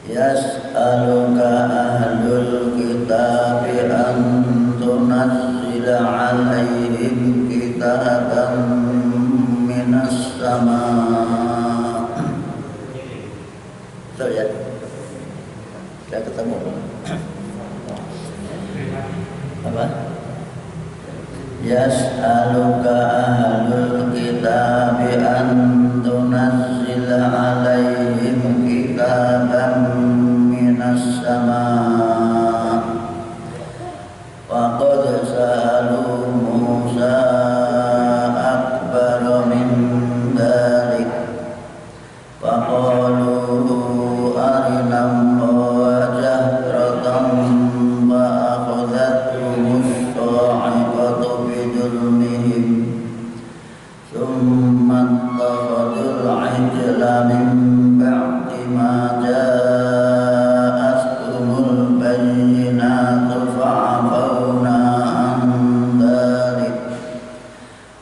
Yas'aluka ahlul kitabi an tunazzila alaihim kitaban minas sama'. Betul ya? Sudah ketemu? Apa? Yas'aluka ahlul kitabi an tunazzila alaihim kitaban minas sama' faqad sa'alu Musa akbar min dhalik faqalu arina Allaha jahratan wa akhadhathumus sa'iqatu bidulmihim thumma ittakhadul 'ijla min ba'di ma ja'atuhumul bayyinatu fa'afawna 'an dhalik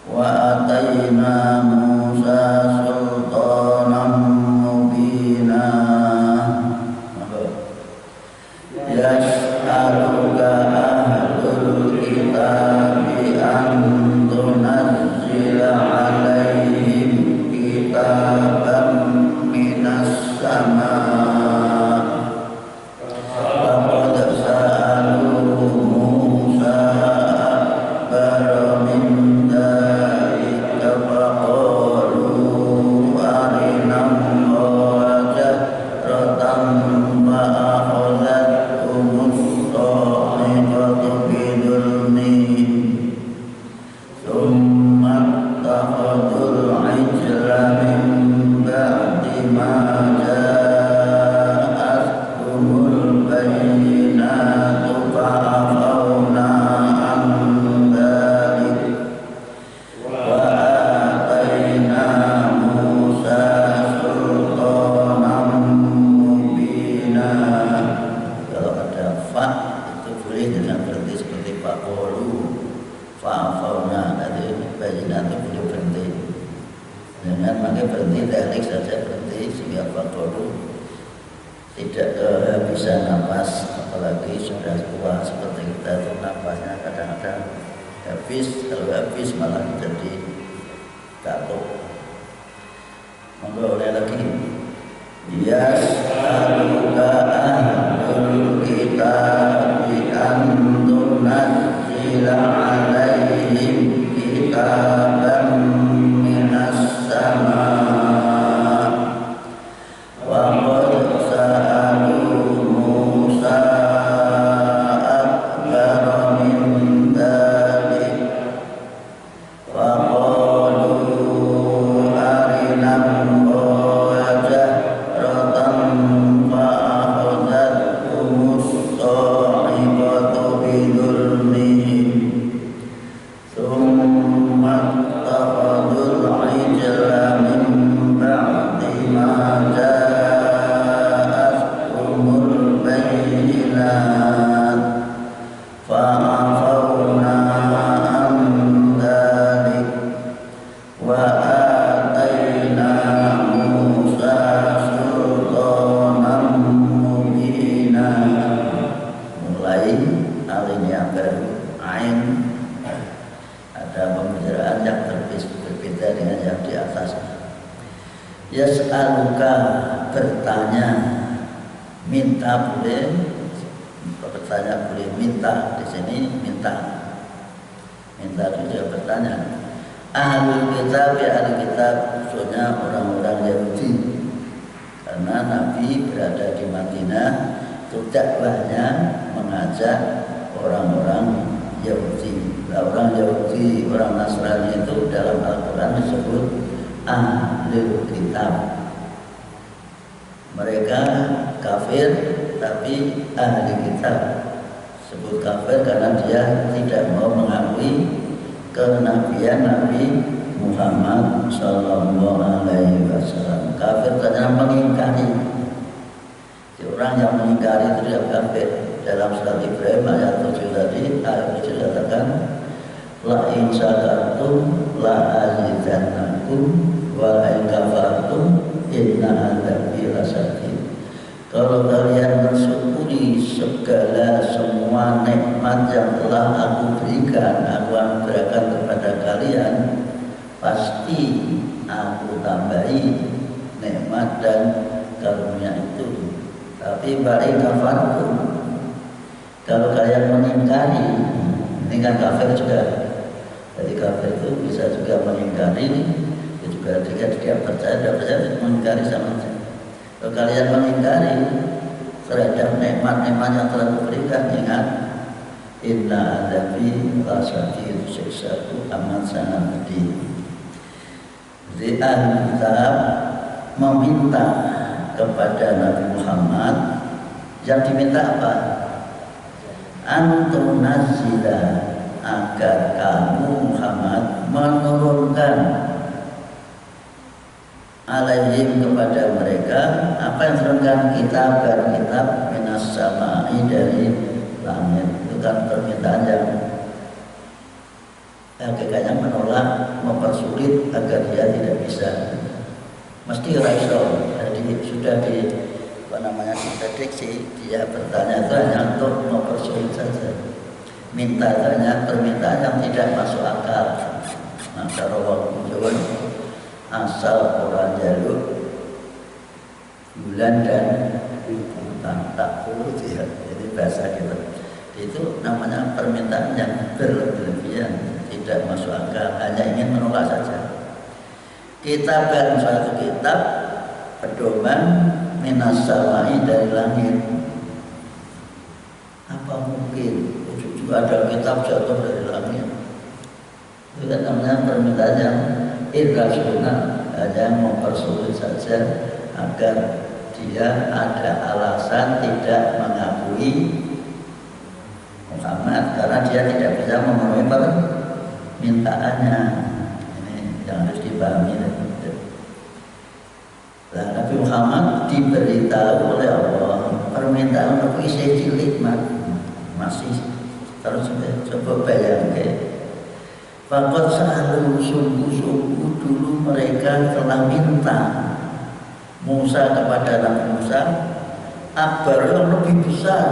wa atayna Musa sultanan mubina. Yas'aluka ahlul kitabi an tunazzila alaihim kitaban minas sama' faqad sa'alu Musa akbar min dhalika faqalu arina Allaha jahratan wa akhadhathumus sa'iqatu bidulmihim thumma ittakhadul 'ijla min ba'di ma ja'atuhumul bayyinatu fa'afawna 'an dhalik wa atayna Musa sultanan mubina. Kalau ada fa itu boleh dengan berhenti seperti faqalu fa'afawna, tadi bayyinatu boleh berhenti. Jangan pakai berhenti teknik saja, berhenti sehingga faqalu tidak kehabisan nafas, apalagi sudah tua seperti kita itu nafasnya kadang-kadang habis, kalau habis malah jadi batuk. Monggo oleh lagi. Yas'aluka ahlul kitabi an tunazzila alaihim kitaban minas sama' wa qad sa'alu Musa akbar min dhalik faqalu arina Allaha jahratan fa akhadhathumus sa'iqatu bidulmihim thumma ittakhadul 'ijla min ba'di ma ja'atuhumul bayyinat fa'afawna 'an dhalik wa atayna Musa sultanan mubina. Mulai alinea baru ain, ada pembicaraan yang berbeda dengan yang di atas. Yas'aluka bertanya, minta boleh, bertanya boleh, minta di sini minta juga bertanya. Ahlul kitab ya ahli kitab, maksudnya orang-orang Yahudi, karena Nabi berada di Madinah itu dakwahnya mengajak orang-orang Yahudi. Orang Yahudi, orang Nasrani itu dalam Al-Quran disebut ahlul kitab. Mereka kafir tapi ahli kitab. Sebut kafir karena dia tidak mau mengakui kenabian Nabi Muhammad Sallallahu Alaihi Wasallam. Kafir karena mengingkari. Orang yang mengingkari itu tidak kafir. Dalam surat Ibrahim ayat 7 tadi, ayat 7 katakan, la in syakartum la azidannakum wa la in kafartum inna adzabi lasyadid. Kalau kalian mensyukuri segala semua nikmat yang telah aku berikan, aku anugerahkan kepada kalian, pasti aku tambahi nikmat dan karunia itu. Tapi balik kafarkum, kalau kalian mengingkari, ini kan kafir juga. Jadi kafir itu bisa juga mengingkari, juga dia percaya, tidak percaya mengingkari sama saja. Kalau kalian mengingkari terhadap nikmat-nikmat yang telah diberikan, ingat, inna adzabi lasyadid, siksaku amat sangat pedih. Jadi ahli kitab meminta kepada Nabi Muhammad, yang diminta apa? Antum nazila, agar kamu Muhammad menurunkan alaihim kepada mereka apa yang turunkan kitab dan kitab minas sama'i dari langit. Itu kan permintaan yang hakikatnya menolak, mempersulit agar dia tidak bisa. Mesti raiso, jadi sudah diprediksi dia bertanya itu hanya untuk mempersulit saja. Minta tanya permintaan yang tidak masuk akal. Maka rawang jawab asal orang jalur bulan dan tak perlu ya. Jadi bahasa kita itu namanya permintaan yang berlebihan, tidak masuk akal, hanya ingin menolak saja. Kitab dan suatu kitab pedoman minas sama'i dari langit. Apa mungkin juga ada kitab jatuh dari langit? Itu kan namanya permintaan yang irrasional, hanya mempersulit saja agar dia ada alasan tidak mengakui Muhammad karena dia tidak bisa memenuhi permintaannya. Ini yang harus dipahami. Nah, Nabi Muhammad diberitahu oleh Allah permintaan untuk isi cilik masih terus coba bayangkan. Fakot selalu sungguh-sungguh dulu mereka telah minta Musa kepada Nabi Musa akbar yang lebih besar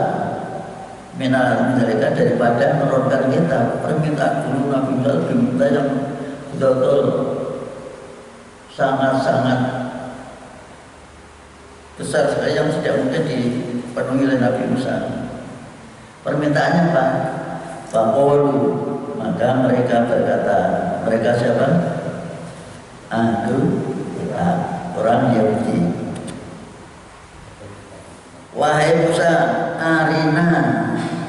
minal mereka daripada menurunkan kita. Permintaan dulu Nabi Musa diminta yang betul-betul sangat-sangat besar sekali yang tidak mungkin dipenuhi oleh Nabi Musa. Permintaannya apa? Faqulu, maka mereka berkata, mereka siapa? Ahlu kitab, orang Yahudi. Wahai Musa, arina,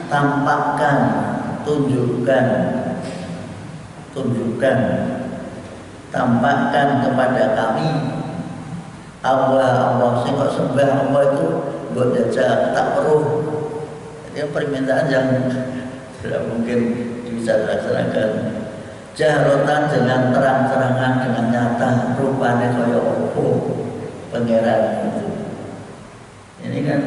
tampakkan, tunjukkan, tampakkan kepada kami Allah sing kok sembah Allah itu buat jajah tak perlu. Ini permintaan yang tidak mungkin bisa dilaksanakan. Jahrotan dengan terang-terangan, dengan nyata, rupanya kaya opo pangeran itu. Ini kan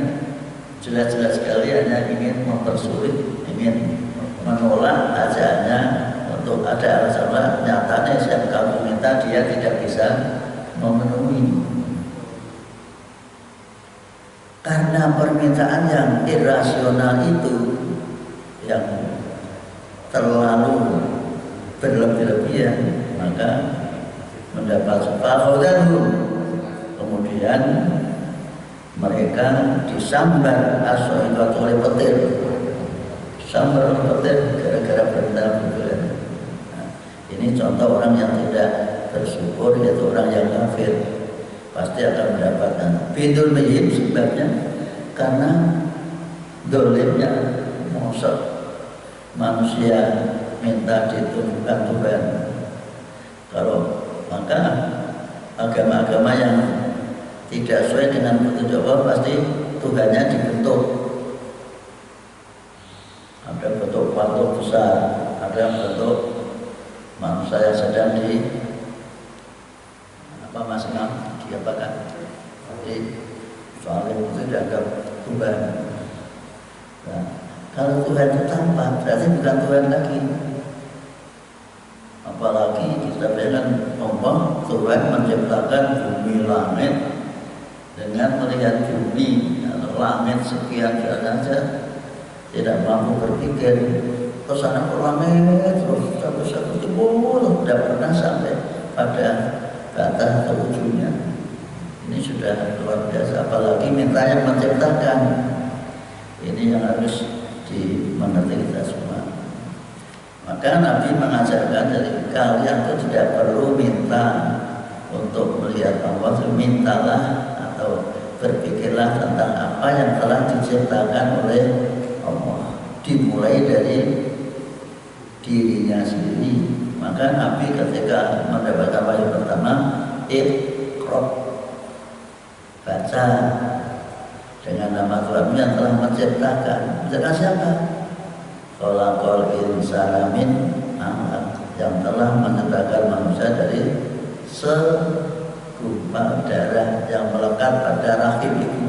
jelas-jelas sekali hanya ingin mempersulit, ingin menolak ajaannya untuk ada alasan nyatanya yang kamu minta dia tidak bisa memenuhi. Karena permintaan yang irasional itu, yang terlalu berlebih-lebihan, maka mendapat sepakatan. Kemudian mereka disambar itu oleh petir, sambar oleh petir gara-gara perintah bulan. Nah, ini contoh orang yang tidak bersyukur, yaitu orang yang kafir. Pasti akan mendapatkan bidul meyib, sebabnya karena dolimnya mosok manusia minta ditunjukkan Tuhan. Kalau maka agama-agama yang tidak sesuai dengan petunjuk Allah pasti Tuhannya dibentuk. Ada bentuk patung besar, ada bentuk manusia yang sedang di masing-masing diapakan. Jadi soalnya itu dianggap Tuhan. Nah, kalau Tuhan itu tampak berarti bukan Tuhan lagi. Apalagi kita bilang Tuhan menciptakan bumi langit dengan melihat bumi atau langit sekian saja tidak mampu berpikir ke sana ke langit terus sampai satu jebol, tidak pernah sampai pada batas atau ujungnya. Ini sudah luar biasa, apalagi minta yang menciptakan. Ini yang harus dimengerti kita semua. Maka Nabi mengajarkan dari kalian itu tidak perlu minta untuk melihat Allah, mintalah atau berpikirlah tentang apa yang telah diciptakan oleh Allah, dimulai dari dirinya sendiri. Maka Nabi ketika mendapatkan wahyu pertama, Iqra, baca dengan nama Tuhan yang telah menciptakan. Menciptakan siapa? Khalaqal insana min alaq, yang telah menciptakan manusia dari segumpal darah yang melekat pada rahim ibu.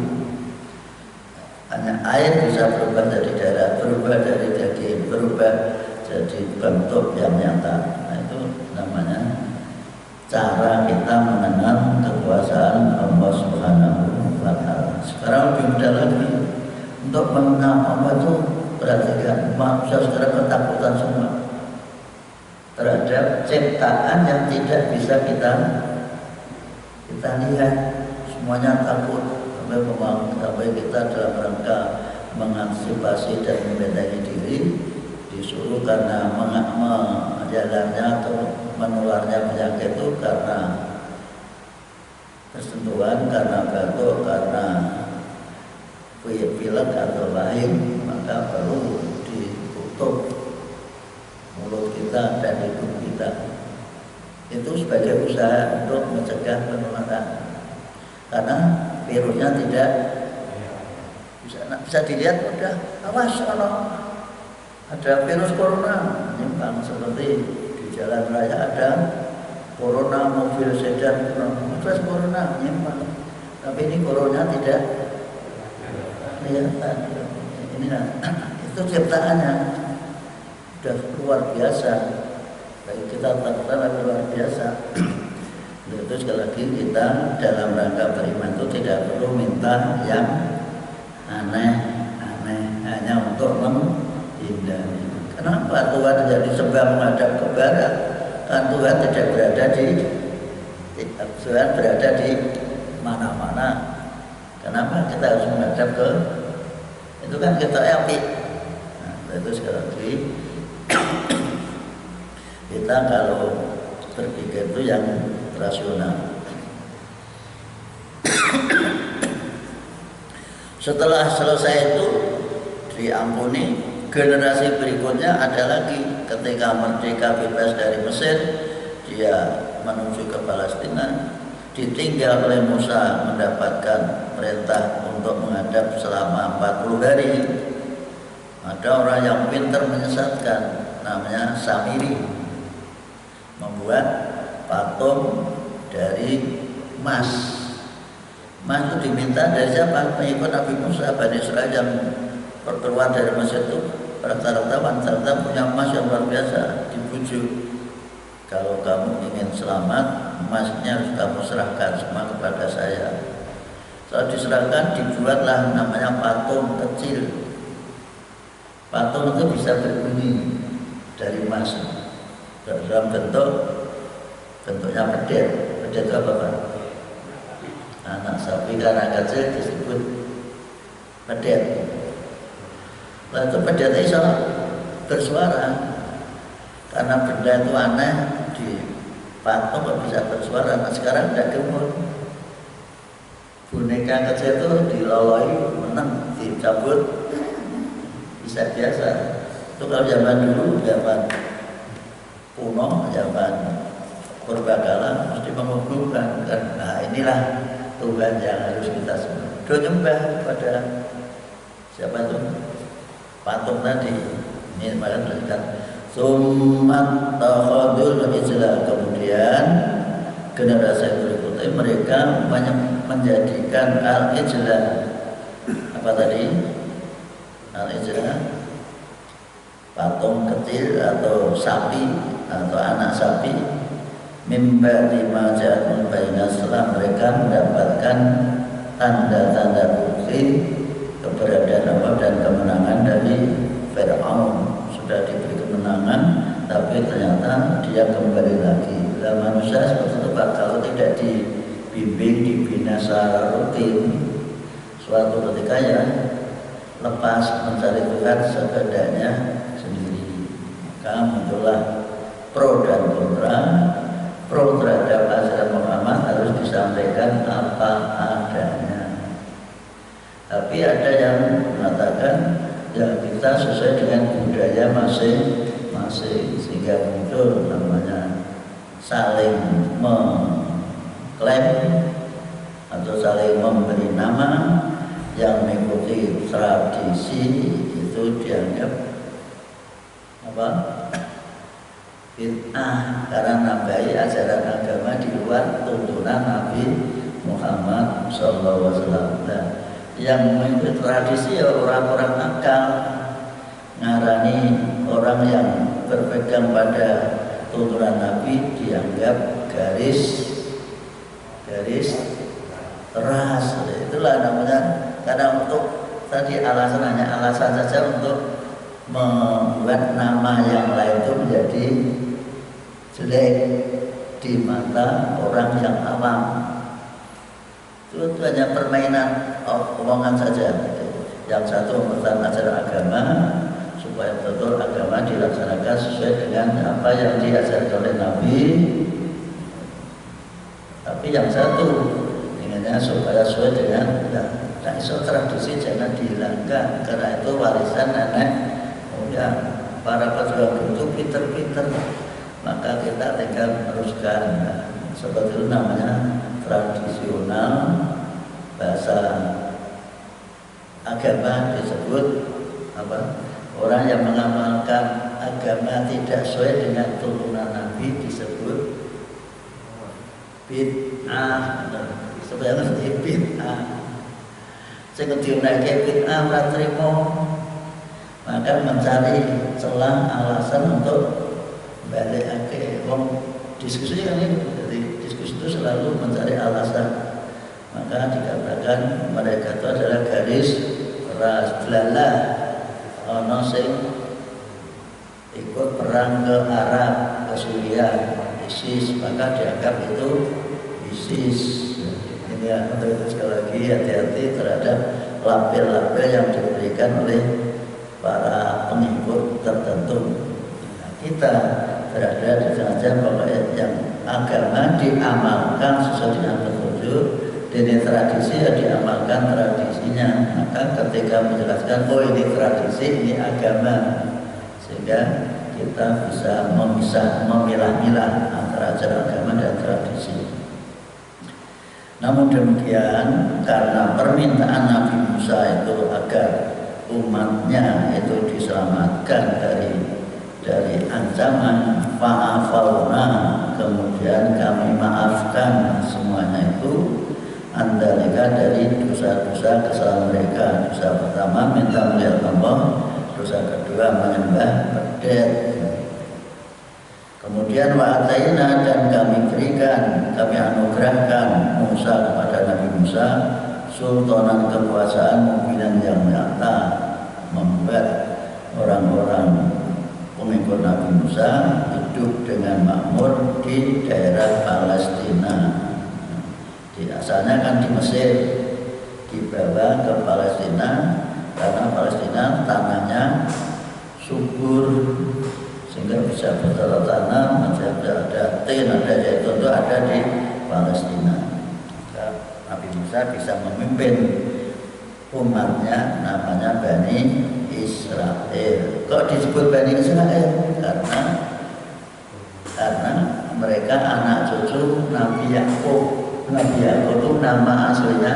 Hanya air bisa berubah dari darah, berubah dari daging, berubah jadi bentuk yang nyata. Nah, itu namanya cara kita mengenal kekuasaan Allah Subhanahu wa Ta'ala. Sekarang lebih mudah lagi untuk mengenal Allah itu. Perhatikan, manusia sekarang ketakutan semua terhadap ciptaan yang tidak bisa kita lihat. Semuanya takut sampai kita dalam rangka mengantisipasi dan membentengi diri, disuruh karena menjalannya atau menularnya penyakit itu karena bersentuhan, karena batuk, karena pilek atau lain, maka perlu ditutup mulut kita dan hidung kita. Itu sebagai usaha untuk mencegah penularan, karena virusnya tidak bisa dilihat mudah. Awas kalau ada virus corona, nyimpang seperti di jalan raya ada corona, mobil sedan, virus corona nyimpang. Tapi ini corona tidak kelihatan. Ini itu ciptaannya sudah luar biasa. Bagi kita takutkan luar biasa. Itu sekali lagi kita dalam rangka beriman itu tidak perlu minta yang aneh-aneh hanya untuk menghindari. Kenapa Tuhan jadi sebab menghadap ke barat? Kan Tuhan tidak berada Tuhan berada di mana-mana. Kenapa kita harus menghadap ke itu? Kan kita api. Nah, itu sekali lagi kita kalau berpikir itu yang rasional. Setelah selesai itu diampuni, generasi berikutnya ada lagi. Ketika merdeka bebas dari Mesir, dia menuju ke Palestina, ditinggal oleh Musa mendapatkan perintah untuk menghadap selama 40 hari. Ada orang yang pintar menyesatkan, namanya Samiri, membuat patung dari emas. Emas itu diminta dari siapa? Pengikut Nabi Musa, Bani Israel yang keluar dari Mesir itu rata-rata wanita punya emas yang luar biasa, dibujuk. Kalau kamu ingin selamat, emasnya harus kamu serahkan semua kepada saya. Setelah diserahkan, dibuatlah namanya patung kecil. Patung itu bisa berbunyi dari emas, dalam bentuknya pedet. Pedet itu apa Pak? Anak sapi karena kecil disebut pedet. Lalu pedet itu bersuara. Karena benda itu aneh, di patung kok bisa bersuara. Nah, sekarang tidak gemuk. Boneka kecil itu diloloi, menang, dicabut, bisa biasa. Itu kalau zaman dulu, zaman kuno, zaman purbakala mesti mengumpulkan. Nah, inilah Tuhan yang harus kita sembah. Doa nyembah kepada siapa itu? Patung tadi. Ini malah terlihat. Summat takhadul ijla, kemudian generasi berikutnya mereka menjadikan al-ijla. Apa tadi? Al-ijla, patung kecil atau sapi atau anak sapi. Mimba di maja'atun baina, setelah mereka mendapatkan tanda-tanda bukti keberadaan Allah dan kemenangan dari Fir'aun. Sudah diberi kemenangan, tapi ternyata dia kembali lagi. Dan manusia seperti itu Pak, kalau tidak dibimbing, dibina secara rutin, suatu ketika ya lepas mencari Tuhan sekedarnya sendiri. Maka muncullah pro dan kontra. Pro terhadap ajaran Muhammad harus disampaikan apa adanya. Tapi ada yang mengatakan ya kita sesuai dengan budaya masing-masing, sehingga muncul namanya saling mengklaim atau saling memberi nama. Yang mengikuti tradisi itu dianggap apa? Bid'ah, karena nambahi ajaran agama di luar tuntunan Nabi Muhammad SAW. Nah, yang mengikuti tradisi ya orang-orang akal, ngarani orang yang berpegang pada tuntunan Nabi dianggap garis keras. Itulah namanya, karena untuk tadi alasan saja untuk membuat nama yang lain itu menjadi jelek di mata orang yang awam. Itu hanya permainan omongan saja. Yang satu mempertahankan ajaran agama supaya betul agama dilaksanakan sesuai dengan apa yang diajarkan oleh Nabi. Tapi yang satu inginnya supaya sesuai dengan iso tradisi jangan dihilangkan, karena itu warisan nenek moyang. Para pejuang itu pinter-pinter, maka kita tinggal meneruskan. Seperti itu namanya tradisional. Bahasa agama disebut apa? Orang yang mengamalkan agama tidak sesuai dengan tuntunan Nabi disebut bid'ah. Sebenarnya bid'ah. Sing dinaike bid'ah ora trimo, maka mencari celah alasan untuk balikake wong diskusi kan ini. Jadi diskusi itu selalu mencari alasan. Maka dikatakan mereka itu adalah garis keras. Delalah ono sing ikut perang ke Arab, ke Suriah, ISIS, maka dianggap itu ISIS. Ini ya, untuk itu sekali lagi hati-hati terhadap label-label yang diberikan oleh para pengikut tertentu. Nah, kita berada di tengah bahwa yang agama diamalkan sesuai dengan petunjuk, dan tradisi ya diamalkan tradisinya. Maka ketika menjelaskan oh ini tradisi, ini agama, sehingga kita bisa memilah-milah antara ajaran agama dan tradisi. Namun demikian, karena permintaan Nabi Musa itu agar umatnya itu diselamatkan dari ancaman, fa'afauna, kemudian kami maafkan semuanya itu, andalika dari dosa-dosa kesalahan mereka. Dosa pertama minta melihat Allah, dosa kedua menyembah pedet. Kemudian wa'ataina, dan kami berikan, kami anugerahkan Musa kepada Nabi Musa sultanan, kekuasaan mubinan yang nyata, membuat orang-orang pengikut Nabi Musa hidup dengan makmur di daerah Palestina. Di asalnya kan di Mesir, dibawa ke Palestina karena Palestina tanahnya subur, sehingga bisa bercocok tanam, ada tin, ada zaitun, itu ada di Palestina. Nabi Musa bisa memimpin umatnya, namanya Bani Israel. Kok disebut Bani Israel? Karena mereka anak cucu Nabi Yakub. Nabi Yakub itu nama aslinya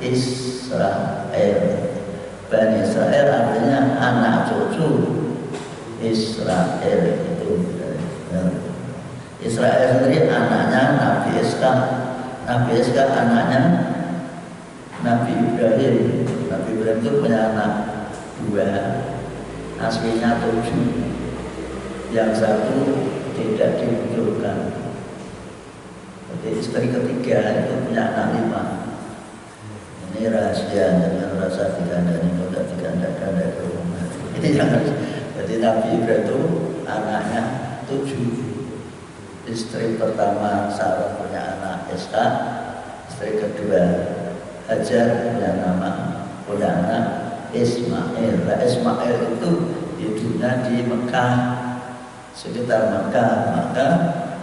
Israel. Bani Israel artinya anak cucu Israel itu. Israel sendiri anaknya Nabi Ishak. Nabi Ishak anaknya Nabi Ibrahim. Nabi Ibrahim itu punya anak 2, aslinya 7. Yang satu tidak dimunculkan. Jadi istri ketiga itu punya anak 5. Ini rahasia, jangan rasa dikandani, kalau tidak dikandani ke rumah. Ini jangan. Jadi Nabi Ibrahim itu anaknya 7. Istri pertama Sarah punya anak Ishak, istri kedua Hajar punya anak Ismail. Nah, Ismail itu hidupnya di Mekah, sekitar Mekah. Maka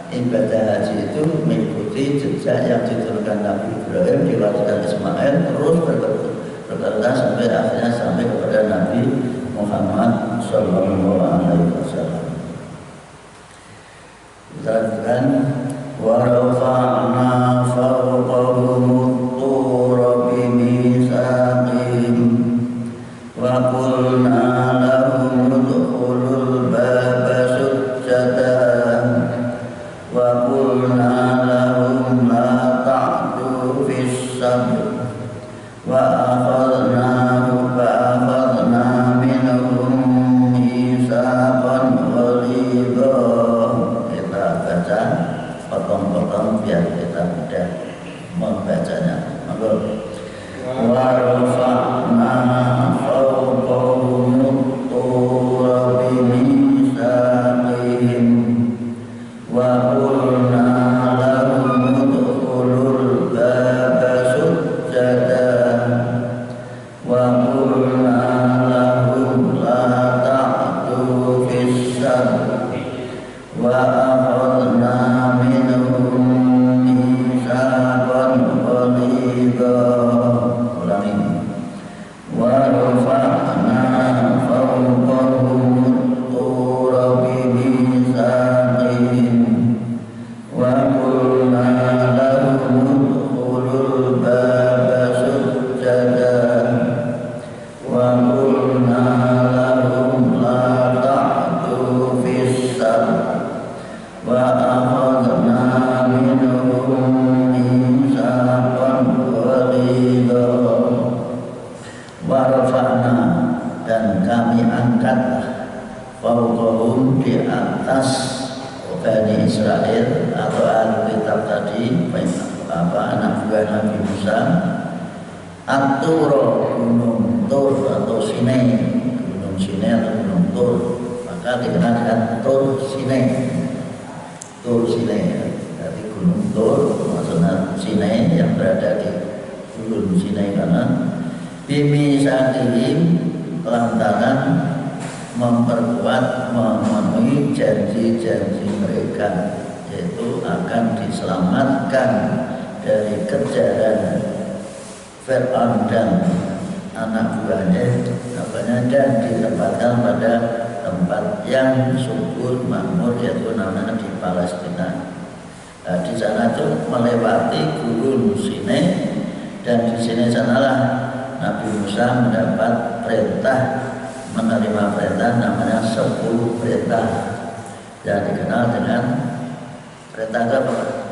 ibadah haji itu mengikuti jejak yang diturunkan Nabi Ibrahim, dilakukan Ismail, terus berkata sampai akhirnya sampai kepada Nabi Muhammad Sallallahu Alaihi Wasallam. Dan wa rafa'na fawqahum at-tura bimitsaqihim wa qulna lahum udkhulul baba sujjadan wa qulna lahum la ta'du fis sabr wa akhadna minhum mitsaqan ghalidha. Kita baca potong-potong biar kita mudah membacanya. Wa rafa'na fawqahum at-tura bimitsaqihim wa qulna lahum udkhulul baba sujjadan wa qulna lahum la ta'du fis sabr wa akhadna minhum mitsaqan ghalidha. Ulangi. Wa rafa'na fawqahum at-tura bimitsaqihim wa qulna lahum udkhulul baba sujjadan wa qulna lahum la ta'du fis sabr wa akhadna minhum mitsaqan ghalidha. Wa rafa'na, dan kami angkatlah fawqahum, di atas Bani Israel atau ahli kitab tadi, anak buah Nabi Musa, At-Tur, gunung Tur atau Sinai, gunung Sinai atau gunung Tur, maka dikenal dengan Tur Sinai. Tur Sinai, jadi gunung Tur maksudnya Sinai yang berada di gunung Sinai karena bimitsaqihim, lantaran memperkuat, memenuhi janji-janji mereka, yaitu akan diselamatkan dari kejaran Fir'aun dan anak buahnya, dan ditempatkan pada tempat yang subur makmur, yaitu namanya di Palestina. Nah, di sana itu melewati gurun Sinai, dan di sini sanalah Nabi Musa mendapat perintah, menerima perintah namanya 10 perintah yang dikenal dengan perintah apa?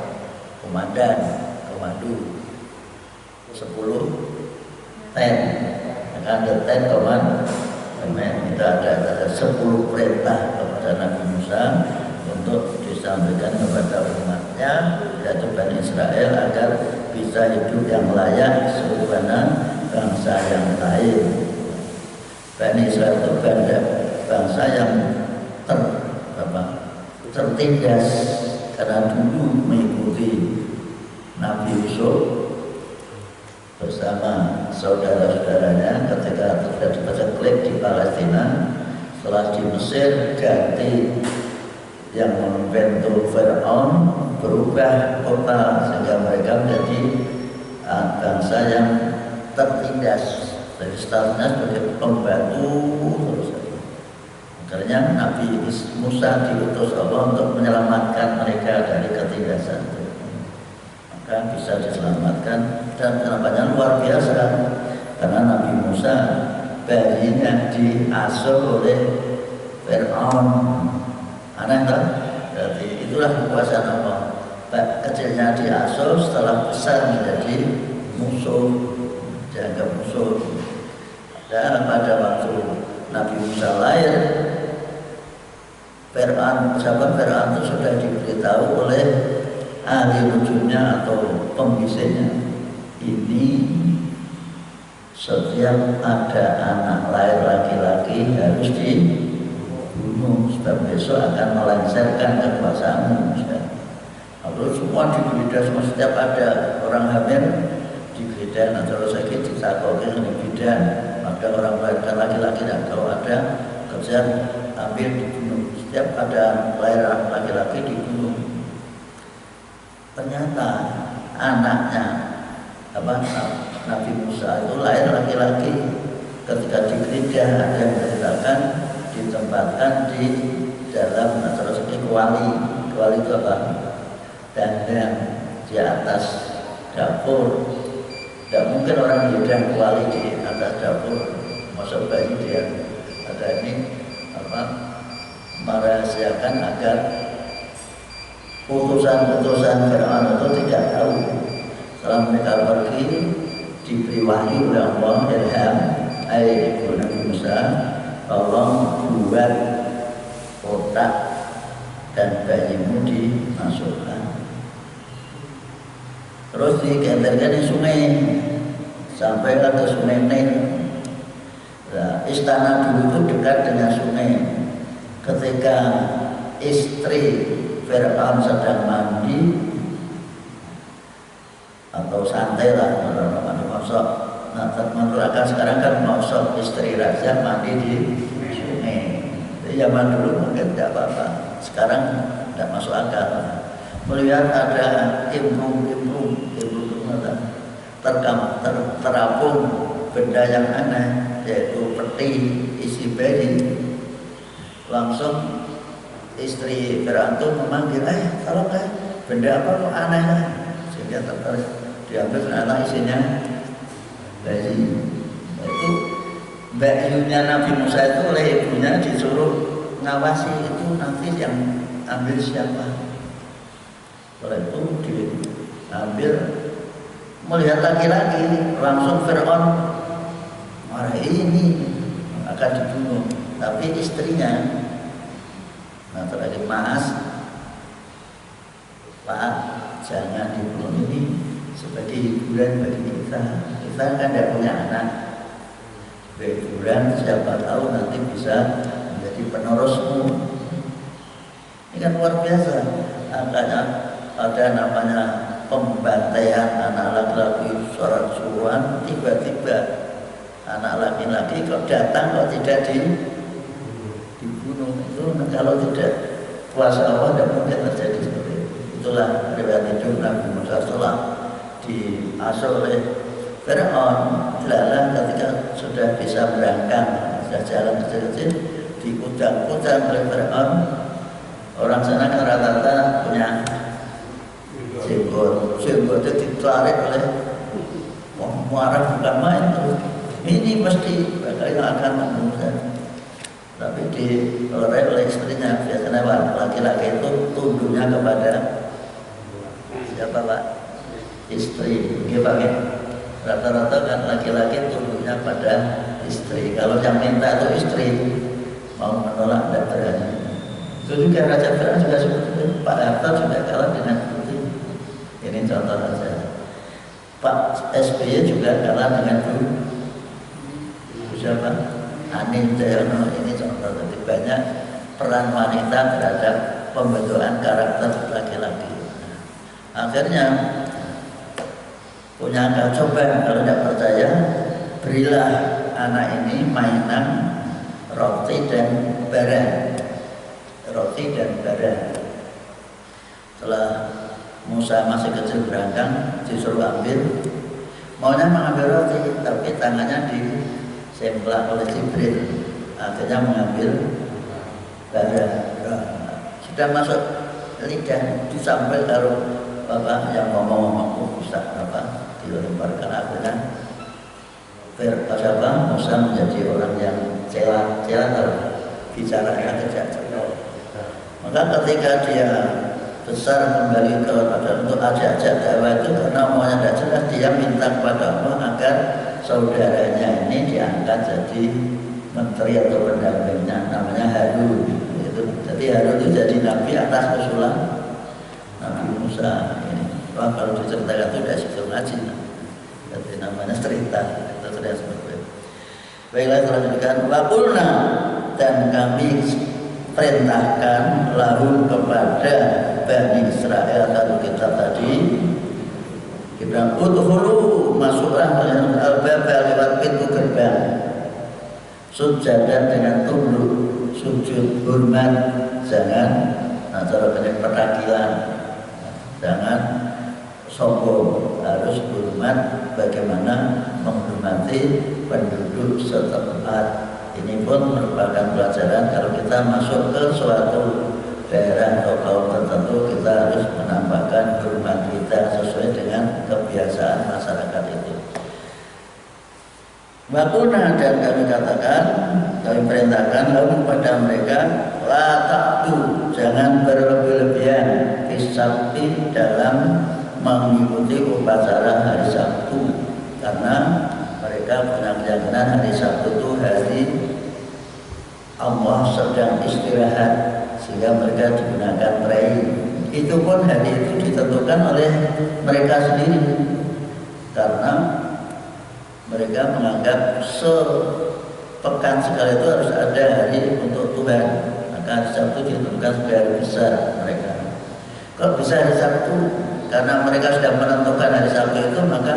Komandan, komando. 10 ten, akan ada 10 command. Itu ada 10 perintah kepada Nabi Musa untuk disampaikan kepada umatnya, yaitu Bani Israel, agar bisa hidup yang layak sebagaimana bangsa yang lain. Bani Israel itu bangsa yang tertindas karena dulu mengikuti Nabi Yusuf bersama saudara-saudaranya ketika terjadi konflik di Palestina. Setelah di Mesir ganti yang membentuk Fir'aun, berubah total sehingga mereka menjadi bangsa yang tertindas. Jadi statusnya sebagai pembantu terus. Makanya Nabi Musa diutus Allah untuk menyelamatkan mereka dari ketindasan itu. Maka bisa diselamatkan, dan kenapaannya luar biasa karena Nabi Musa bayinya diasuh oleh Fir'aun. Aneh kan? Jadi itulah kekuasaan Allah. Kecilnya diasuh, setelah besar menjadi musuh, dianggap musuh. Dan pada waktu Nabi Musa lahir, sahabat Fir'aun itu sudah diberitahu oleh ahli nujumnya atau pembisiknya, ini setiap ada anak lahir laki-laki harus dibunuh sebab besok akan melengsarkan kekuasaanmu. Kalau semua digeledah, semua setiap ada orang hamil digeledah, nah terus sakit ditakokin di bidan, maka orang melahirkan laki-laki, dan kalau ada kejar ambil dibunuh. Setiap ada lahir laki-laki dibunuh. Ternyata anaknya Nabi Musa itu lahir laki-laki. Ketika digeledah ada yang menceritakan ditempatkan di dalam terus kuali itu apa? Dandang di atas dapur. Tidak mungkin orang geledah kuali di atas dapur. Masuk bayi dia ada ini merahasiakan agar putusan-putusan Fir'aun itu tidak tahu. Setelah mereka pergi diberi wahyu oleh Allah, ilham, ibu Nabi Musa, tolong buat kotak dan bayimu dimasukkan. Terus digentarkan di sungai sampai ke sungai Nil. Nah, istana dulu itu dekat dengan sungai. Ketika istri Fir'aun sedang mandi atau santai lah, maksud, nah menurutkan sekarang kan maksud istri raja mandi di sungai. Jadi zaman dulu mungkin tidak apa-apa, sekarang tidak masuk akal. Melihat ada imprung terapung benda yang aneh, yaitu peti isi bayi. Langsung istri Fir'aun itu memanggil, tolong benda apa kok aneh, sehingga tertarik diambil, ternyata isinya bayi. Itu bayinya Nabi Musa itu oleh ibunya disuruh ngawasi, itu nanti yang ambil siapa. Oleh itu diambil, melihat laki-laki langsung Fir'aun marah, ini akan dibunuh. Tapi istrinya, nah terakhir, Mas, Pak, jangan dibunuh, ini sebagai hiburan bagi kita. Kita kan tidak punya anak. Hiburan, siapa tahu nanti bisa menjadi penerusmu. Ini kan luar biasa. Angkanya ada namanya pembantaian anak laki-laki surat-suruhan, tiba-tiba anak laki-laki kok datang kok tidak dibunuh. Itu kalau tidak kuasa Allah tidak mungkin terjadi seperti itu. Itulah riwayat hidup Nabi Musa setelah diasuh oleh Fir'aun. Dilarang ketika sudah bisa berangkat, sudah jalan kecil-kecil, dikudang-kudang oleh Fir'aun. Orang sana kan rata-rata punya jenggotnya ditarik oleh muaraf, bukan main tuh. Ini mesti bakal akan membunuh. Tapi dilerai oleh istrinya. Biasanya laki-laki itu tunduknya kepada siapa, Pak? Istri. Gimana? Rata-rata kan laki-laki tunduknya pada istri. Kalau yang minta itu istri, mau menolak tidak berani. Itu juga Raja Fir'aun juga seperti itu. Pak Harto juga kalah dengan itu. Ini contoh saja. Pak SBY juga kalah dengan siapa? Ani Yudhoyono. Ini contoh. Jadi banyak peran wanita terhadap pembentukan karakter laki-laki. Akhirnya punya akal, coba kalau tidak percaya, berilah anak ini mainan roti dan bara. Setelah Musa masih kecil berangkat, disuruh ambil, maunya mengambil roti, tapi tangannya disemplak oleh Jibril. Akhirnya mengambil bara. Sudah masuk lidah, disambil kalau bapak yang ngomong Ustaz apa dilemparkan. Akhirnya Musa menjadi orang yang celah bicaranya tidak jelas. Maka ketika dia besar kembali untuk ajak-ajak dakwah itu, karena omongannya tidak jelas, dia minta kepada Allah agar saudaranya ini diangkat jadi menteri atau pendampingnya, namanya Harun. Jadi Harun itu jadi nabi atas usulan Nabi Musa. Kalau diceritakan itu tidak sebelum ngaji, jadi namanya cerita, itu sudah seperti Baiklah, selanjutnya waqulna, dan kami perintahkan lahum kepada Bani Israel kalau kita tadi kita udhulu, masuklah dengan al-bab lewat pintu gerbang, sujadan dengan tunduk, sujud hormat, jangan cara petakilan, jangan sombong, harus hormat bagaimana menghormati penduduk setempat. Ini pun merupakan pelajaran kalau kita masuk ke suatu daerah atau kaum tertentu, kita harus menampakkan hormat kita sesuai dengan kebiasaan masyarakat itu. Waqulna, dan kami katakan, kami perintahkan lahum kepada mereka, la ta'tu, jangan berlebih-lebihan fisabti dalam mengikuti upacara hari Sabtu, karena mereka punya keyakinan hari Sabtu itu hari Allah sedang istirahat, sehingga mereka digunakan prei. Itu pun hari itu ditentukan oleh mereka sendiri, karena mereka menganggap sepekan sekali itu harus ada hari untuk Tuhan. Maka hari Sabtu ditentukan sebagai hari besar mereka. Kalau bisa hari Sabtu, karena mereka sudah menentukan hari Sabtu itu, maka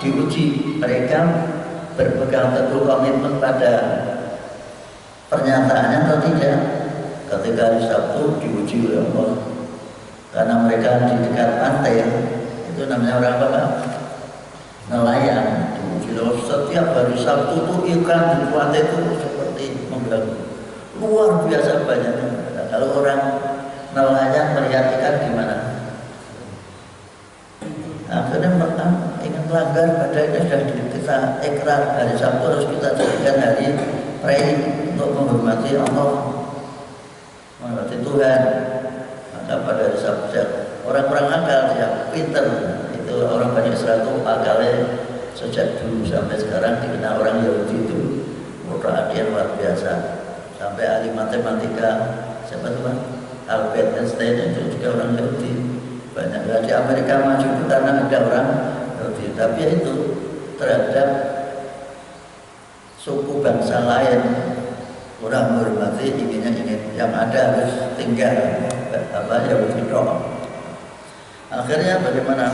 diuji mereka berpegang teguh komitmen pada pernyataannya atau tidak. Ketika hari Sabtu diuji oleh Allah, karena mereka di dekat pantai, itu namanya orang apa? Nelayan. Diuji loh, setiap hari Sabtu itu ikan di pantai itu seperti mengganggu, luar biasa banyaknya. Nah, kalau orang nelayan melihat ikan gimana? Akhirnya mereka ingin melanggar, padahal sudah kita ikrar hari Sabtu harus kita jadikan hari prei untuk menghormati Allah, menghormati Tuhan. Maka pada hari Sabtu orang-orang akal yang pintar, itu orang Bani Israel itu akalnya sejak dulu sampai sekarang dikenal orang Yahudi itu perhatian luar biasa. Sampai ahli matematika siapa tuh, Albert Einstein itu juga orang Yahudi. Banyak di Amerika maju itu karena ada orang Yahudi, tapi itu terhadap suku bangsa lain kurang menghormati, ingin yang ada harus tinggal apa Yahudi doang. Akhirnya bagaimana?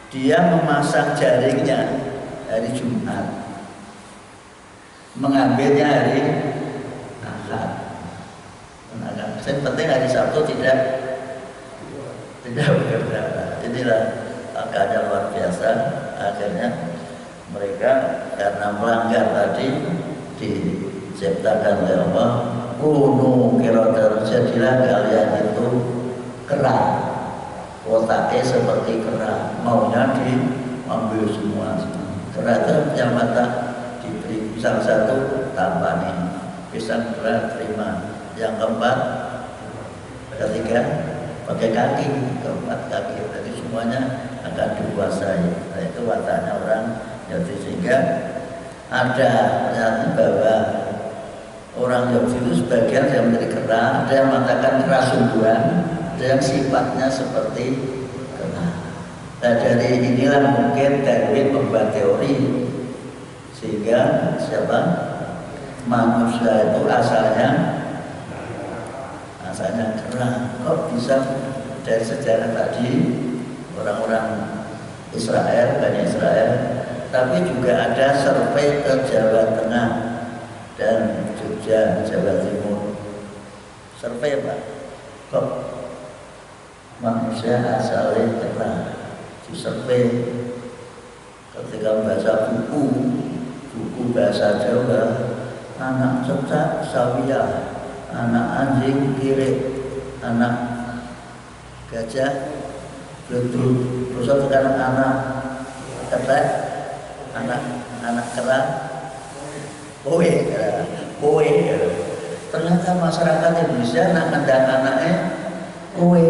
Dia memasang jaringnya hari Jumat, mengambilnya hari Ahad. Yang penting hari Sabtu tidak bekerja. Inilah akalnya luar biasa. Akhirnya mereka karena melanggar tadi diciptakan oleh Allah, kunu kiroter, jadilah kalian itu kera, otaknya seperti kera, maunya diambil semua. Kera itu yang mata diberi pisang satu tambah nih, pisang dua terima, yang keempat ketiga pakai kaki, keempat kaki, jadi semuanya akan dikuasai. Nah, itu wataknya orang Yahudi. Sehingga ada pernyataan bahwa orang Yahudi itu sebagian yang menjadi kera, ada yang mengatakan kera sungguhan, ada yang sifatnya seperti kera. Nah, dari inilah mungkin Darwin membuat teori, sehingga manusia itu asalnya kera. Kok bisa? Dari sejarah tadi orang-orang Israel, Bani Israel, tapi juga ada survei ke Jawa Tengah dan Jogja, Jawa Timur. Survei Pak, kok manusia asalnya kera? Disurvei ketika membaca buku bahasa Jawa, anak cecak sawiyah, anak anjing kiri, anak gajah betul, terus sekarang anak ketek, anak kera, kowe. Ternyata masyarakat Indonesia nak ngendang anaknya kowe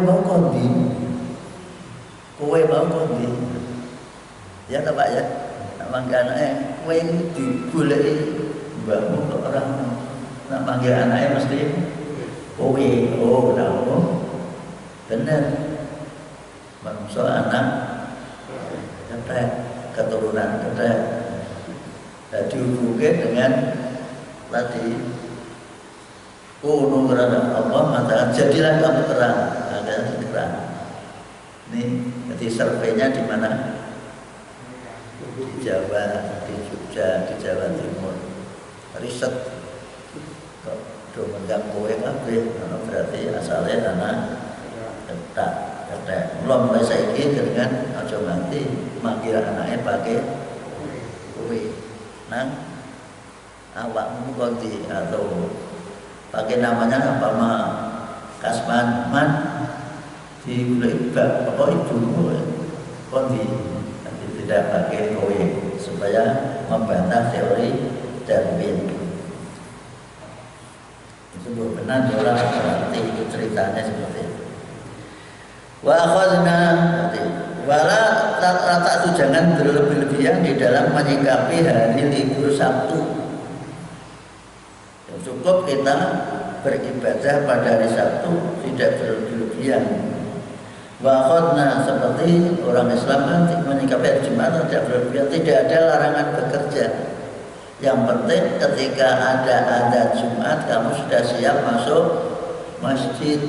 mau kondi, ya tak Pak ya, nak manggil anaknya kowe dibulai mbakmu ke orang. Nak panggil anaknya mesti kowe, bener. Manusia anak ketek, keturunan ketek. Dan dihubungkan dengan tadi kunu karena Allah mengatakan jadilah kamu terang, agar terang. Ini jadi surveinya di mana? Di Jawa, di Jogja, di Jawa Timur. Riset kok do menggang kowe kabeh, berarti asalnya anak ketak. Belum mulai saiki dengan aja nganti manggil anaknya pakai kowe. Nang awakmu konti atau pakai namanya apa mah Kasman man di apa ibu konti nanti tidak pakai kowe supaya membantah teori Darwin. Itu benar orang berarti itu ceritanya seperti itu. Wa akhadna wala tak itu jangan berlebih-lebihan di dalam menyikapi hari libur Sabtu. Yang cukup kita beribadah pada hari Sabtu, tidak berlebih-lebihan. Wa akhadna seperti orang Islam kan menyikapi hari Jumat tidak berlebihan, tidak ada larangan bekerja. Yang penting ketika ada Jumat kamu sudah siap masuk masjid.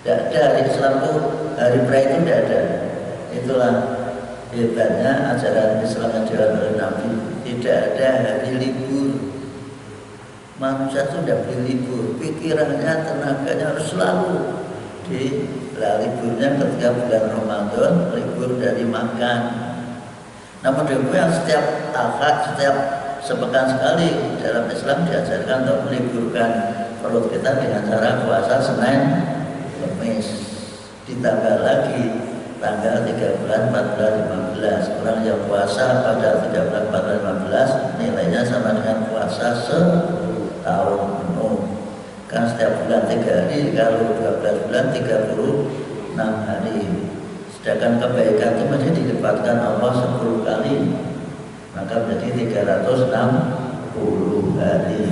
Tidak ada hari Islam itu, hari pray itu tidak ada. Itulah hebatnya ajaran Islam yang dilakukan oleh Nabi. Tidak ada hari libur. Manusia itu tidak boleh libur. Pikirannya, tenaganya harus selalu di liburnya ketika bulan Ramadan, libur dari makan. Namun demikian setiap akad, setiap sepekan sekali dalam Islam diajarkan untuk meliburkan perut kita dengan cara puasa Senin Kamis, ditambah lagi tanggal 3 bulan, 4 bulan, 15. Orang yang puasa pada 3 bulan, 4 bulan, 15 nilainya sama dengan puasa setahun penuh. Kan setiap bulan 3 hari, kalau 12 bulan 36 hari. Sedangkan kebaikan itu masih dilipatkan Allah 10 kali, maka menjadi 360 hari.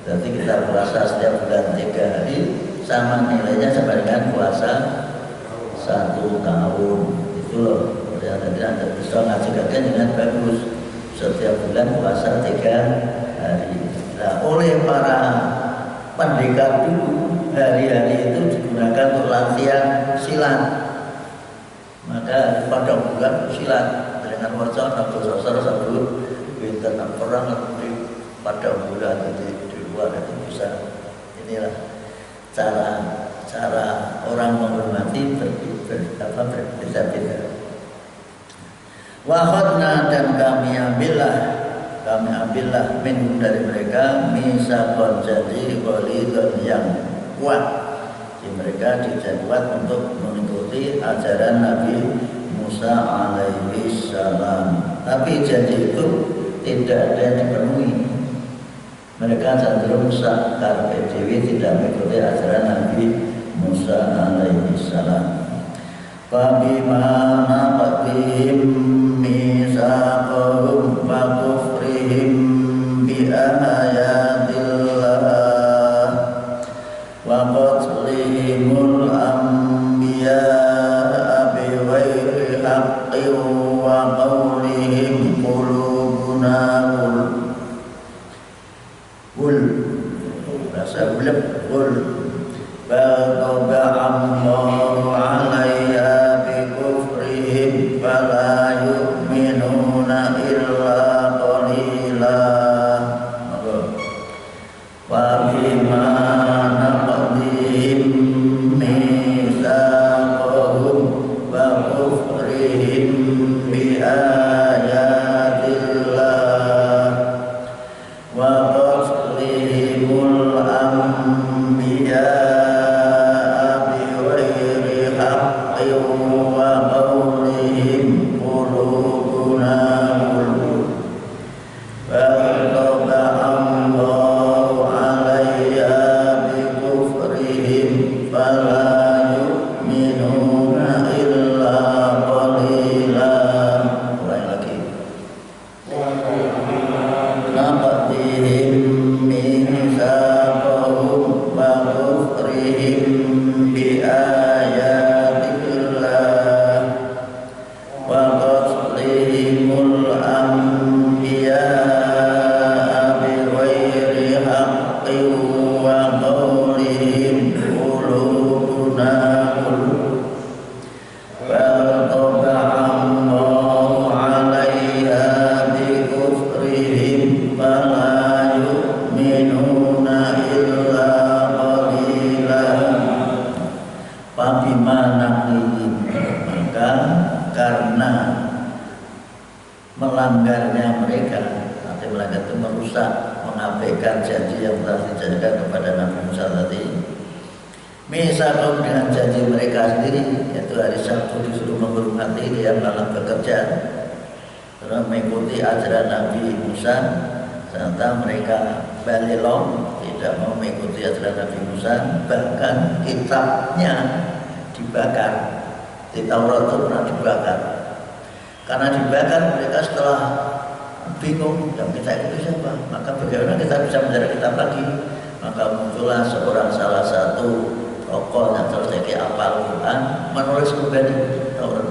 Berarti kita puasa setiap bulan 3 hari sama nilainya sama dengan puasa 1 tahun. Itu loh, yang tadi Anda bisa ngajikan dengan bagus. Setiap bulan puasa 3 hari. Nah, oleh para pendekar dulu, hari-hari itu digunakan untuk latihan silat. Maka pada bulan silat dengan wajah atau sosok sabun winter perang di pada bulan di luar itu bisa. Inilah cara orang menghormati berbeda-beda. Wahadna dan kami ambillah minhum dari mereka misaqon jadi qalidun yang kuat. Di mereka dibuat untuk mengikuti ajaran Nabi Musa alaihi salam. Tapi janji itu tidak ada yang dipenuhi. Mereka cenderung sakar PDW tidak mengikuti ajaran Nabi Musa alaihi salam. Fabima naqdihim misaqahum wa kufrihim bi ayatillah wa qatlihimul anbiya bi ghairi haqqin wa qawlihim qulubuna rasa ulap ba'daba'allahu 'alayha bi kufrihim fala melanggarnya mereka. Nanti melanggar itu merusak, mengabaikan janji yang telah dijanjikan kepada Nabi Musa tadi. Misalkan dengan janji mereka sendiri, yaitu hari Sabtu disuruh menghormati, dia malah bekerja karena mengikuti ajaran Nabi Musa, serta mereka balilong, tidak mau mengikuti ajaran Nabi Musa, bahkan kitabnya dibakar. Di Taurat itu pernah dibakar. Karena dibakar, mereka setelah bingung, yang kita ikuti siapa? Maka bagaimana kita bisa mencari kitab lagi? Maka muncullah seorang salah satu tokoh yang terjadi apal Quran menulis kembali,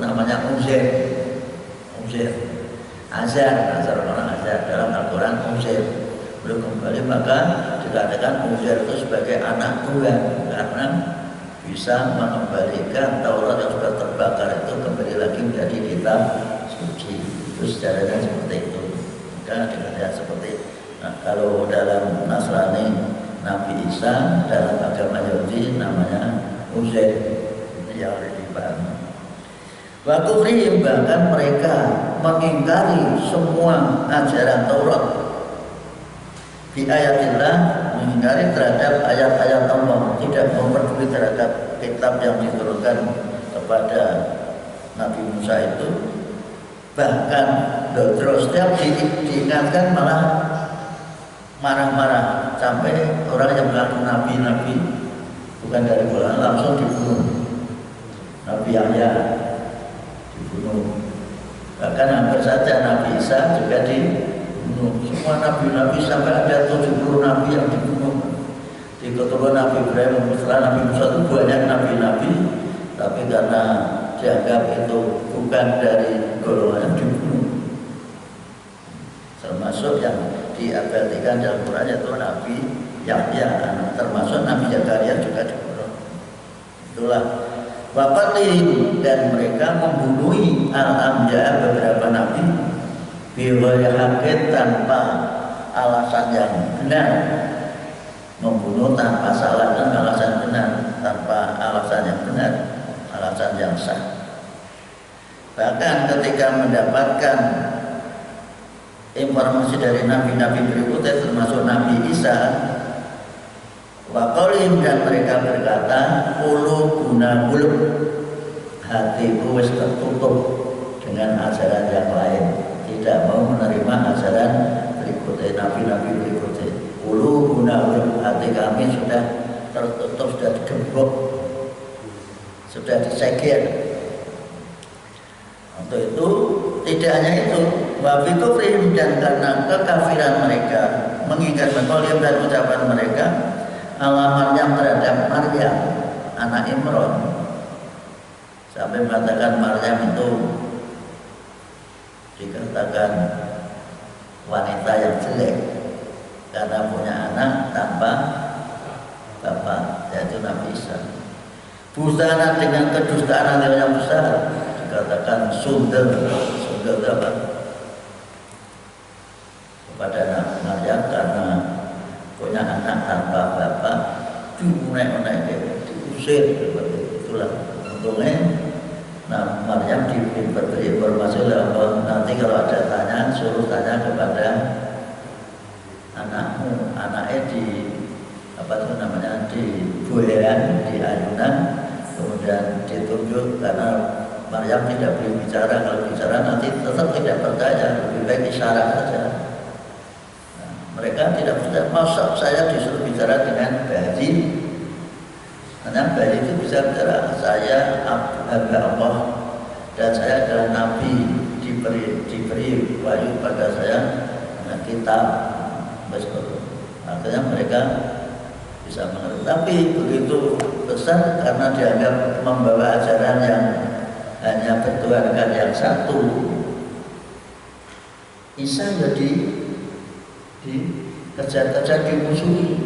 namanya Uzair. Azar dalam Al-Quran Uzair. Belum kembali, maka dikatakan Uzair itu sebagai anak Tuhan karena bisa mengembalikan Taurat yang sudah terbakar itu kembali lagi menjadi kitab suci. Itu sejarahnya seperti itu. Maka dikatakan seperti kalau dalam Nasrani Nabi Isa, dalam agama Yahudi namanya Uzair. Ini yang harus dipahami. Wa kufrihim, bahkan mereka mengingkari semua ajaran Taurat. Di ayatillah, mengingkari terhadap ayat-ayat Allah, tidak memperdulikan terhadap kitab yang diturunkan kepada Nabi Musa itu. Bahkan terus setiap diingatkan malah marah-marah, sampai orang yang mengaku nabi bukan dari bulan langsung dibunuh. Nabi Yahya dibunuh, bahkan hampir saja Nabi Isa juga dibunuh. Semua nabi-nabi sampai ada 70 nabi yang dibunuh. Di keturunan Nabi Ibrahim, setelah Nabi Musa itu banyak nabi-nabi, tapi karena dianggap itu bukan dari golongan dibunuh. Termasuk yang diabadikan dalam Quran yaitu Nabi Yahya, termasuk Nabi Zakaria juga dibunuh. Itulah waqatlihim, dan mereka membunuhi al-anbiya, beberapa nabi, biwaya haqqin, tanpa alasan yang benar. Membunuh tanpa salah dan alasan benar, tanpa alasan yang benar, alasan yang sah. Bahkan ketika mendapatkan informasi dari nabi-nabi berikutnya termasuk Nabi Isa, waqalim, dan mereka berkata, qulubuna qulub, hatiku wis tertutup dengan ajaran yang lain, tidak mau menerima ajaran berikutnya, nabi-nabi berikutnya. Qulubuna qulub, hati kami sudah tertutup, sudah digembok, sudah disegel. Untuk itu tidak hanya itu, wa bi kufrihim, dan karena kekafiran mereka, mengingat qaulihim dan ucapan mereka, alamatnya terhadap Maryam anak Imran, sampai mengatakan Maryam itu dikatakan wanita yang jelek karena punya anak tanpa bapak, yaitu Nabi Isa. Busana dengan kedustaan yang besar, dikatakan sundel apa kepada Maryam karena punya anak tanpa bapak, diunek-unek, diusir, seperti itulah. Untungnya Maryam diberi informasi bahwa nanti kalau ada tanya, suruh tanya kepada anakmu, anaknya di apa itu namanya, di buayan, di ayunan, kemudian ditunjuk, karena Maryam tidak boleh bicara. Kalau bicara nanti tetap tidak percaya, lebih baik isyarat saja. Mereka tidak percaya, masa saya disuruh bicara dengan bayi? Karena bayi itu bisa bicara, saya hamba Allah dan saya adalah nabi, diberi wahyu pada saya dengan kitab. Akhirnya mereka bisa mengerti. Tapi begitu besar karena dianggap membawa ajaran yang hanya bertuhankan yang satu. Isa jadi dikejar-kejar, dimusuhi,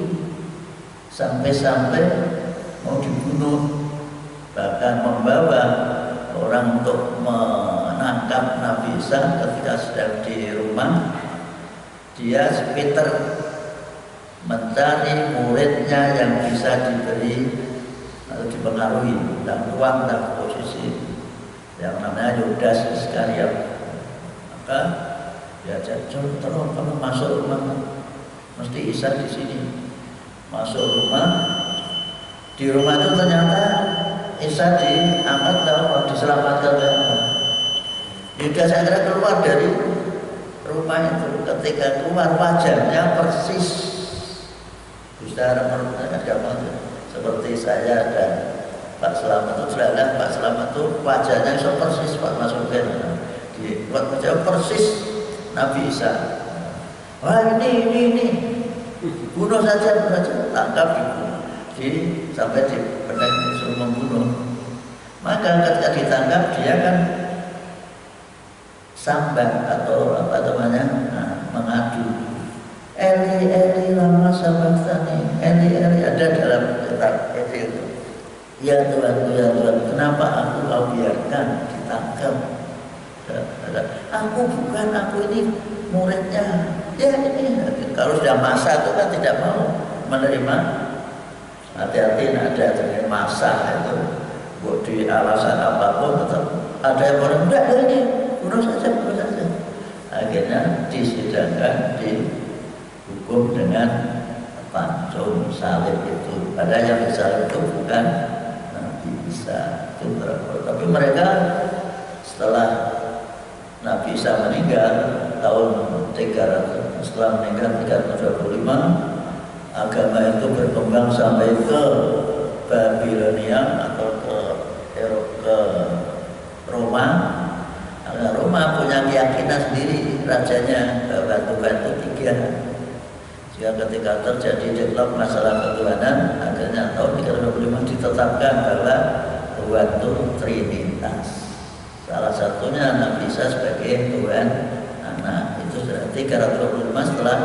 sampai-sampai mau dibunuh, bahkan membawa orang untuk menangkap Nabi Isa ketika sedang di rumah. Dia Peter mencari muridnya yang bisa diberi atau dipengaruhi dan ruang dan posisi, yang namanya Yudas Iskariot. Maka diajak terus kamu masuk rumah, mesti Isa di sini. Masuk rumah, di rumah itu ternyata Isa diangkat Allah, diselamatkan oleh Allah. Yudas akhirnya keluar dari rumah itu. Ketika keluar wajahnya persis Gusta agama itu seperti saya dan Pak Selamat itu jelas Pak Selamat itu wajahnya itu persis Pak Masukin di wajah persis Nabi Isa. Wah ini bunuh saja tangkap sampai di pedang disuruh membunuh. Maka ketika ditangkap dia kan sambat atau apa namanya mengadu. Eli lama sabachthani. Eli ada dalam kitab itu. Ya Tuhan, kenapa kau biarkan ditangkap? Aku ini muridnya. Ya ini kalau sudah masa itu kan tidak mau menerima. Hati-hati ada dengan masa itu. Buat di alasan apapun tetap ada yang orang enggak ini bunuh saja. Akhirnya disidangkan dihukum dengan pancung salib itu. Ada yang disalib itu bukan Nabi Isa itu tapi mereka setelah Nabi Isa meninggal tahun 300 setelah meninggal 325 agama itu berkembang sampai ke Babilonia atau ke Roma. Karena Roma punya keyakinan sendiri rajanya Tuhan itu 3. Sehingga ketika terjadi deadlock masalah ketuhanan, akhirnya tahun 325 ditetapkan bahwa Tuhan itu Trinitas. Salah satunya Nabi Isa sebagai Tuhan Anak. Itu sudah 325 setelah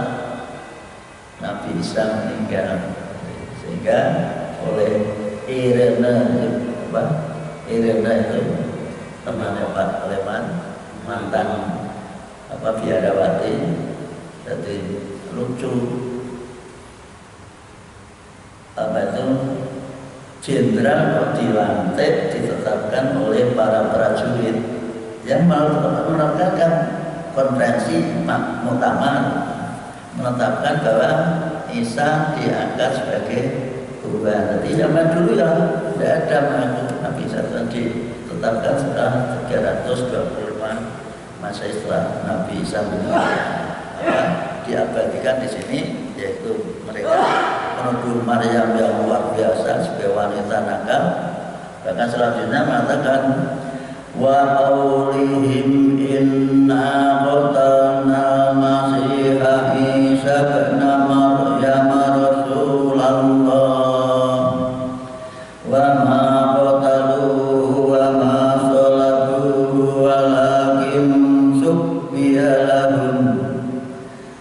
Nabi Isa meninggal. Sehingga oleh Irene itu temannya Pak Leman, mantan biarawati, jadi lucu itu jenderal kok dilantik ditetapkan oleh para prajurit yang menerapkan konferensi muktamar menetapkan bahwa Isa diangkat sebagai Tuhan. Jadi zaman dulu ya tidak ada Nabi Isa ditetapkan setelah 325 Masehi setelah Nabi Isa meninggal. Diabadikan di sini yaitu mereka menuduh Maryam yang luar biasa sebagai wanita nakal. Bahkan selanjutnya mengatakan wa qaulihim inna qatalna masiha Isa ibn Maryam Rasulullah wa ma qataluhu wa ma salabuhu walakin subbiha lahum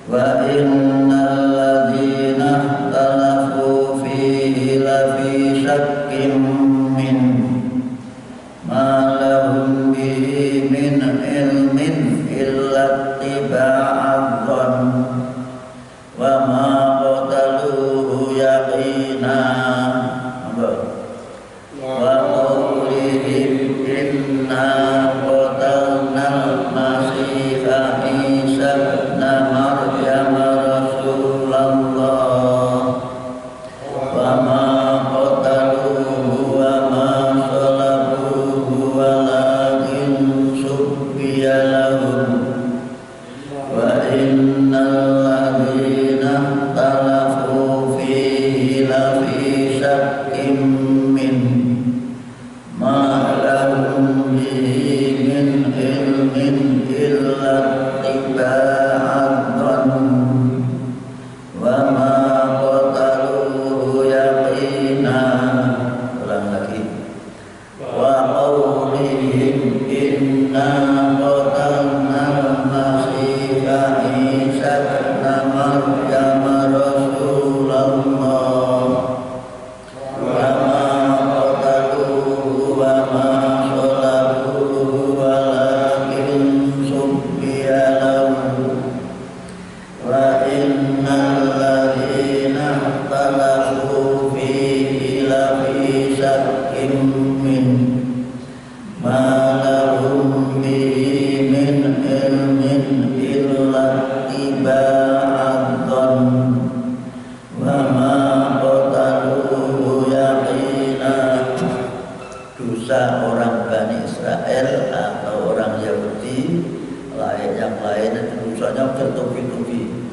wa innal ladzina ikhtalafu fihi lafi syakkin min ma lahum bihi min ilmin illa ittiba'adh wa ma qataluhu yaqina wa qawlihim inna qatalna al-masiha Isa ibn Maryam Rasulullah wa ma qataluhu wa ma salabuhu walakin subbiya lahum wa innal ladzina ikhtalafu fihi lafi syakkin min ma lahum bihi min ilmin illa ittiba'adh wa ma qataluhu yaqina. Ulang lagi. Wa qawlihim inna qatalna al-masiha Isa ibn Maryam Rasulullah wa ma qataluhu wa ma salabuhu walakin subbiya lahum wa innal ladzina ikhtalafu fihi lafi syakkin min ma lahum bihi min ilmin yang lain dosanya bertubi-tubi.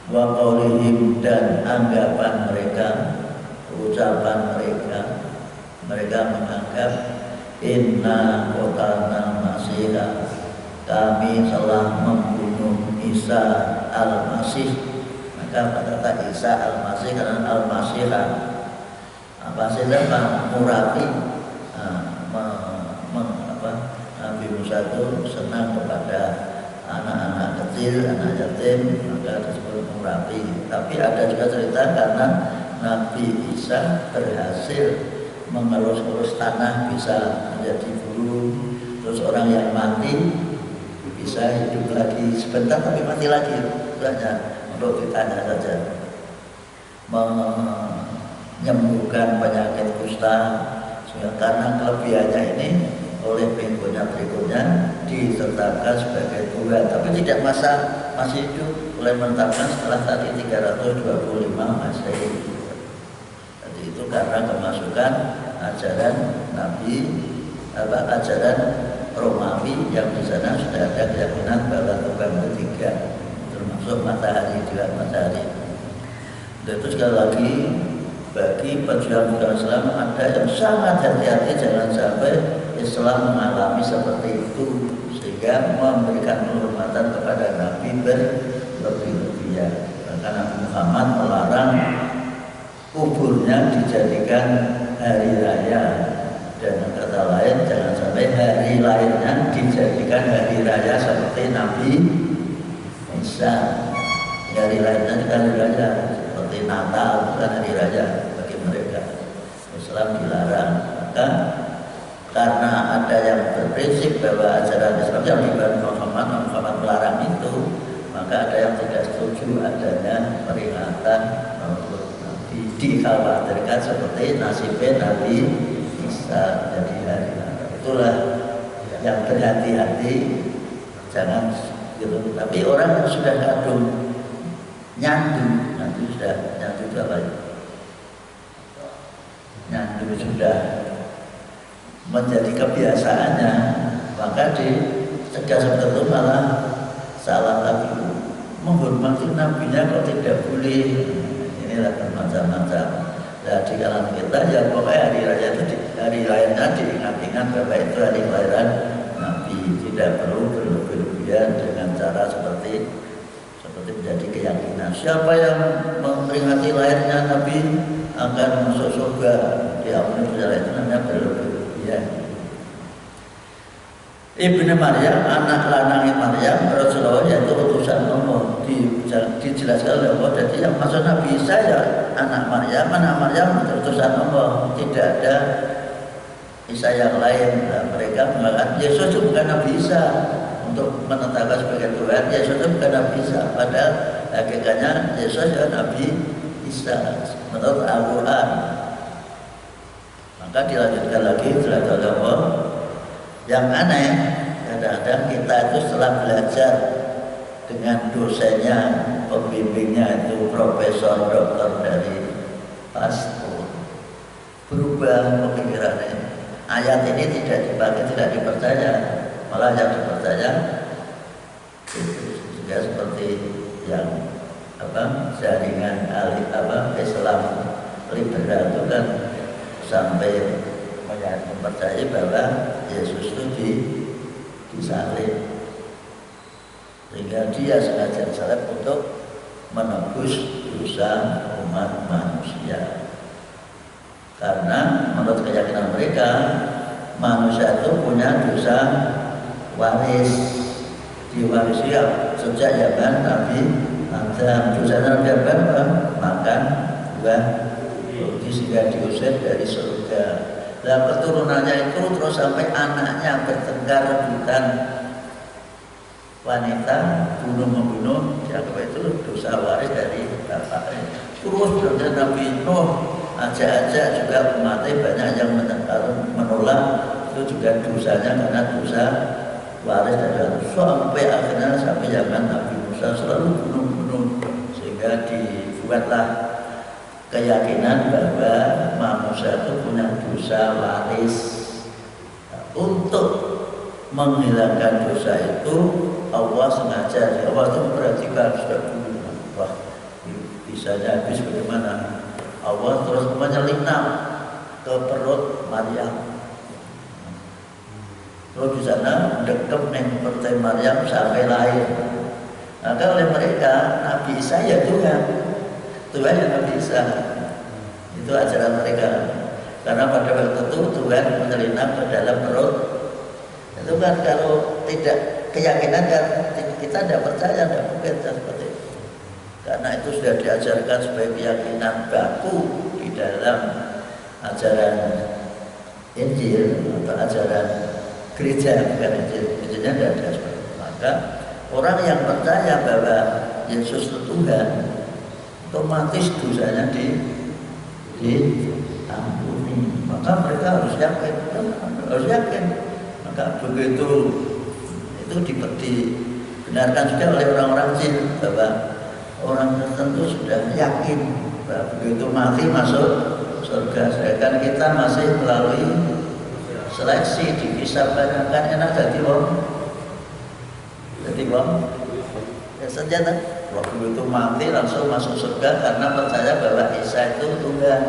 Wa qaulihim, dan anggapan mereka, ucapan mereka menganggap inna qatalna Masiha, kami telah membunuh Isa al-Masih. Maka kata Isa al-Masih karena al-Masihah murapi, Nabi Musa itu senang kepada anak-anak kecil, anak yatim, maka disebut murapi. Tapi ada juga cerita karena Nabi Isa berhasil mengelus-elus tanah bisa menjadi guru, terus orang yang mati bisa hidup lagi sebentar tapi mati lagi. Hanya untuk ditanya saja, menyembuhkan penyakit kusta. Karena kelebihannya ini oleh berikutnya ditetapkan sebagai Tuhan, tapi tidak masih hidup, oleh menetapkan setelah tadi 325 Masehi. Jadi itu karena kemasukan ajaran ajaran Romawi yang di sana sudah ada keyakinan bahwa Tuhan ketiga, termasuk matahari juga matahari. Dan itu sekali lagi bagi pejuang Islam ada yang sangat hati-hati, jangan sampai Islam mengalami seperti itu sehingga memberikan penghormatan kepada Nabi berlebih-lebihan. Bahkan Nabi Muhammad melarang kuburnya dijadikan hari raya, dan kata lain jangan sampai hari lainnya dijadikan hari raya seperti Nabi Isa. Hari lainnya hari raya seperti Natal, bukan hari raya bagi mereka. Islam dilarang. Maka karena ada yang berprinsip bahwa ajaran Islam yang dibawa Muhammad melarang itu, maka ada yang tidak setuju adanya peringatan Maulid Nabi, dikhawatirkan seperti nasibnya Nabi Isa jadi hari raya. Itulah yang berhati-hati, jangan gitu. Tapi orang yang sudah kadung nyandu, nanti sudah nyandu itu apa ya? Nyandu sudah menjadi kebiasaannya, maka dicegah seperti itu malah salah lagi. Menghormati nabinya kok tidak boleh. Inilah bermacam-macam. Nah, di kalangan kita ya pokoknya hari raya itu hari lainnya diingat-ingat bahwa itu hari kelahiran Nabi, tidak perlu berlebihan dengan cara seperti menjadi keyakinan. Siapa yang memperingati lahirnya Nabi akan masuk surga, diampuni dosa, itu namanya berlebihan. Ibnu Maryam, anak lanang Maryam Rasulullah, yaitu utusan Allah, dijelaskan oleh Allah. Jadi yang maksud Nabi Isa ya anak Maryam utusan Allah, tidak ada Isa yang lain. Nah, mereka mengatakan Yesus itu bukan Nabi Isa, untuk menetapkan sebagai Tuhan. Yesus itu bukan Nabi Isa, padahal hakikatnya Yesus adalah Nabi Isa menurut Al-Quran. Maka dilanjutkan lagi oleh Allah. Yang aneh, kadang-kadang kita itu setelah belajar dengan dosennya, pembimbingnya itu profesor, dokter dari pastor, berubah pemikirannya. Ayat ini tidak dipakai, tidak dipercaya, malah yang dipercaya itu juga seperti yang jaringan Islam liberal itu kan sampai mempercayai bahwa Yesus itu disalib, sehingga dia sengaja disalib untuk menebus dosa umat manusia. Karena menurut keyakinan mereka manusia itu punya dosa waris, diwarisi sejak zaman Nabi Adam. Dosa Nabi Adam makan buah sehingga diusir dari surga. Dan keturunannya itu terus sampai anaknya bertengkar rebutan wanita, bunuh-membunuh, dianggap itu dosa waris dari bapaknya. Terus dari Nabi Nuh ajak-ajak juga umatnya banyak yang menolak, itu juga dosanya karena dosa waris dari Allah. Sampai akhirnya sampai zaman Nabi Musa selalu bunuh-bunuh, sehingga dibuatlah keyakinan bahwa manusia itu punya dosa waris. Untuk menghilangkan dosa itu Allah sudah dulu. Wah, bisanya habis bagaimana? Allah terus menyelinap ke perut Maryam. Terus di sana dekem yang perut Maryam sampai lahir. Maka oleh mereka Nabi Isa ya Tuhan ya Nabi Isa. Itu ajaran mereka. Karena pada waktu itu Tuhan menyelinap ke dalam perut. Itu kan kalau tidak keyakinan kan kita tidak percaya, tidak mungkin seperti itu. Karena itu sudah diajarkan sebagai keyakinan baku di dalam ajaran Injil atau ajaran gereja, bukan Injil. Injilnya tidak ada seperti itu. Maka orang yang percaya bahwa Yesus itu Tuhan, otomatis dosanya diampuni. Maka mereka harus yakin. Maka begitu itu dibenarkan juga oleh orang-orang jin bahwa orang tertentu sudah yakin bahwa begitu mati masuk surga, sedangkan kita masih melalui seleksi dihisab kan enak jadi wong ya saja kan. Waktu itu mati langsung masuk surga karena percaya bahwa Isa itu Tuhan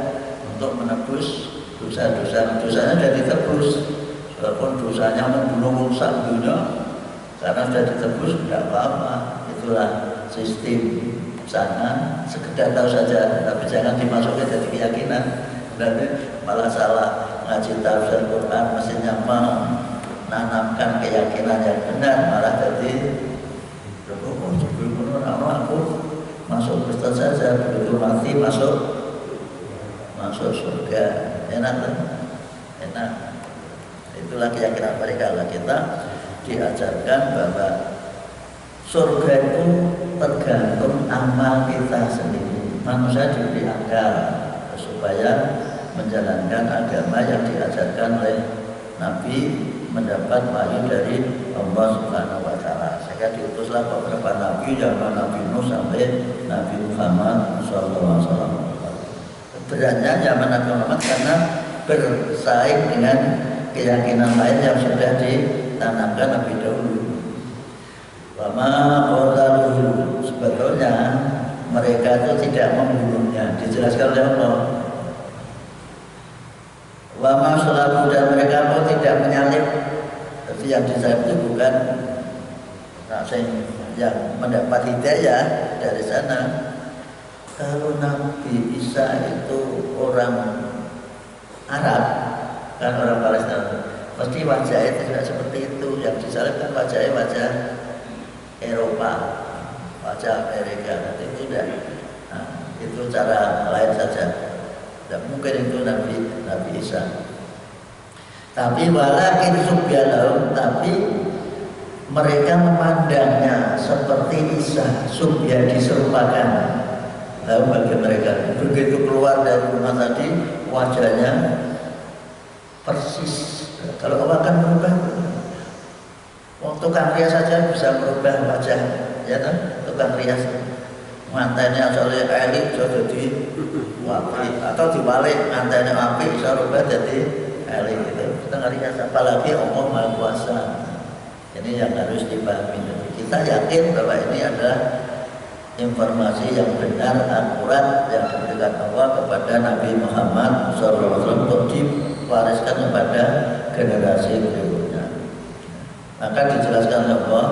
untuk menebus dosanya sudah ditebus. Walaupun dosanya membunuh sak dunia, karena sudah ditebus tidak apa-apa. Itulah sistem sana, sekedar tahu saja, tapi jangan dimasuki jadi keyakinan. Dan malah salah ngaji tafsir Quran, mestinya menanamkan keyakinan yang benar, malah jadi sebelum aku masuk Kristen saja, begitu mati masuk surga, enak. Itulah keyakinan mereka. Kita diajarkan bahwa surga itu tergantung amal kita sendiri. Manusia diberi akal supaya menjalankan agama yang diajarkan oleh Nabi, mendapat wahyu dari Allah Subhanahu wa taala. Sehingga diutuslah beberapa nabi, zaman Nabi Nuh sampai Nabi Muhammad sallallahu alaihi wasallam. Beratnya zaman Nabi Muhammad karena bersaing dengan keyakinan lain yang sudah ditanamkan lebih dahulu. Wama qataluhu, sebetulnya mereka itu tidak membunuhnya, dijelaskan oleh Allah. Wama sholabu, dan mereka pun tidak menyalib. Jadi yang disalib itu bukan yang mendapat hidayah dari sana. Kalau Nabi Isa itu orang Arab, kan orang Palestina, pasti wajahnya tidak seperti itu. Yang disalibkan wajahnya wajah Eropa, wajah Amerika. Nanti itu tidak, itu cara lain saja. Tidak mungkin itu Nabi Isa. Tapi walakin subyalau, tapi mereka memandangnya seperti Isa, subya diserupakan. Lalu bagi mereka begitu keluar dari rumah tadi, wajahnya persis. Kalau kamu akan berubah, tukang rias saja bisa merubah wajah, ya kan? Tukang rias mantannya soalnya elit jadi wapi, atau dibalik mantannya api bisa rubah jadi elit gitu. Tukang rias, apalagi Allah Maha Kuasa. Ini yang harus dipahami. Kita yakin bahwa ini adalah informasi yang benar, akurat yang diberikan Allah kepada Nabi Muhammad SAW untuk diwariskan kepada generasi berikutnya. Maka dijelaskan oleh Allah,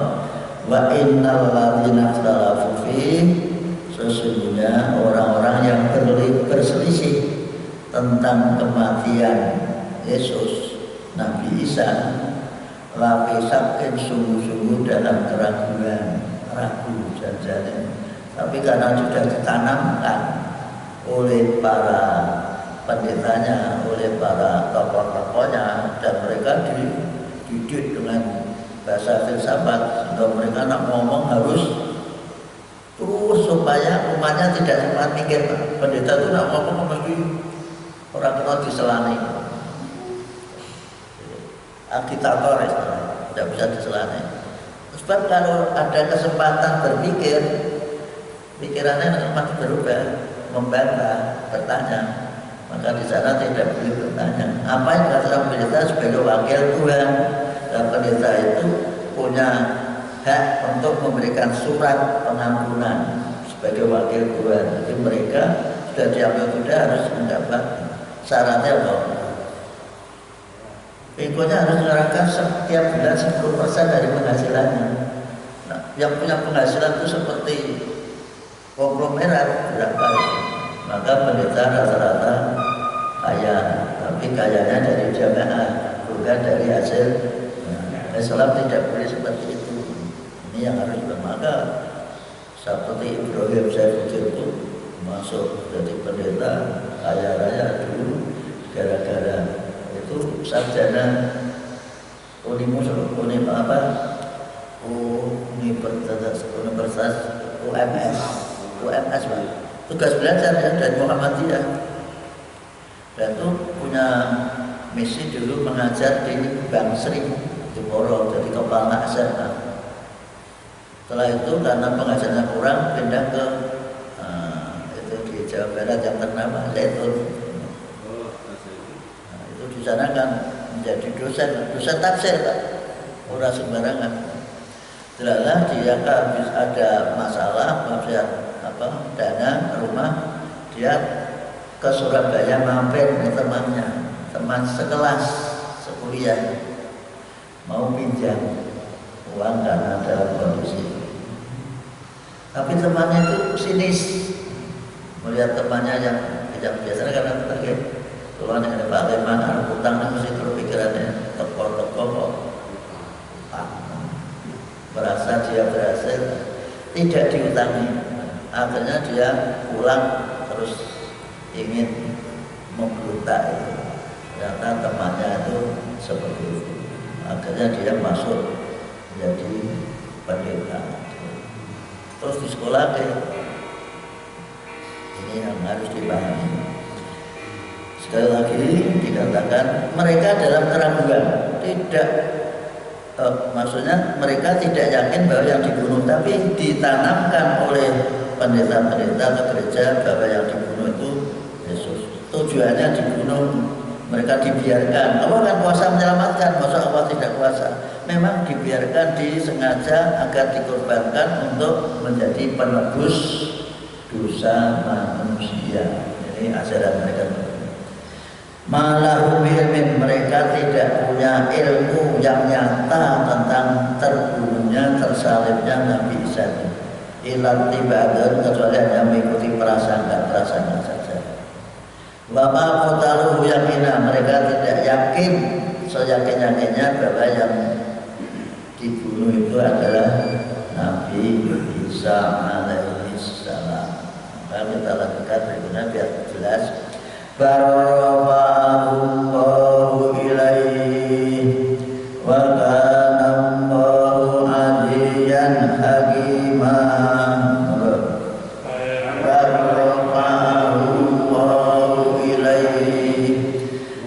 wa innal ladzina ikhtalafu fi, sesungguhnya orang-orang yang berselisih tentang kematian Yesus Nabi Isa, lafi sakin sungguh-sungguh dalam keraguan, ragu janjane. Tapi karena sudah ditanamkan oleh para pendetanya, oleh para tokoh-tokohnya, dan mereka dididik dengan bahasa filsafat, sehingga mereka nak ngomong harus terus supaya umatnya tidak sempat mikir. Pendeta itu nak ngomong mesti orang kena diselani, agitator tidak bisa diselani. Sebab kalau ada kesempatan berpikir, pikirannya masih berubah, membantah, bertanya. Maka di sana tidak boleh bertanya. Apa yang dikatakan pendeta sebagai wakil Tuhan, dan pendeta itu punya hak untuk memberikan surat pengampunan sebagai wakil Tuhan. Jadi mereka sudah diambil sudah harus mendapat syaratnya bahwa Pengikutnya harus menyerahkan setiap bulan 10% dari penghasilannya. Nah, yang punya penghasilan itu seperti konglomerat berapa itu? Maka pendeta rata-rata kaya, tapi kayanya dari jamaah, bukan dari hasil. Nah, Islam tidak boleh seperti itu. Ini yang harus maka seperti Ibrahim Saifuddin itu masuk jadi pendeta kaya raya dulu gara-gara itu sarjana Universitas UMS Pak. Tugas belajar ya dari Muhammadiyah. Dan itu punya misi dulu mengajar di Bang Sri di Poro, jadi kepala SMA. Setelah itu karena pengajarnya kurang pindah ke itu di Jawa Barat yang ternama Zaitun. Di sana kan menjadi dosen tafsir Pak, orang sembarangan. Setelah dia habis ada masalah, dana rumah, dia ke Surabaya mampir ke teman sekelas sekuliah, mau pinjam uang karena ada kondisi. Tapi temannya itu sinis, melihat temannya yang tidak biasa karena sebagai Tuhan yang ada bagaimana utangnya mesti berpikirannya toko-toko kok merasa dia berhasil tidak diutangi, akhirnya dia pulang terus ingin memberontak itu. Ternyata temannya itu seperti itu, akhirnya dia masuk menjadi pendeta. Terus di sekolah ini yang harus dipahami. Sekali lagi dikatakan mereka dalam keraguan, maksudnya mereka tidak yakin bahwa yang dibunuh, tapi ditanamkan oleh pendeta-pendeta atau gereja bahwa yang dibunuh itu Yesus. Tujuannya dibunuh, mereka dibiarkan. Allah kan kuasa menyelamatkan, masa Allah tidak kuasa? Memang dibiarkan disengaja agar dikorbankan untuk menjadi penebus dosa manusia. Ini ajaran mereka. Malah ilmin, mereka tidak punya ilmu yang nyata tentang terbunuhnya, tersalibnya Nabi Isa. Ilan tibadan kecuali hanya mengikuti prasangka saja. Wama qataluhu yakina, mereka tidak yakin seyakin-yakinnya bahwa yang dibunuh itu adalah Nabi Isa alaihi salam. Maka kita lakukan berikutnya biar jelas. Barrafa'allahu ilaihi wa kana Allahu aliyan hakimah. Barrafa'allahu ilaihi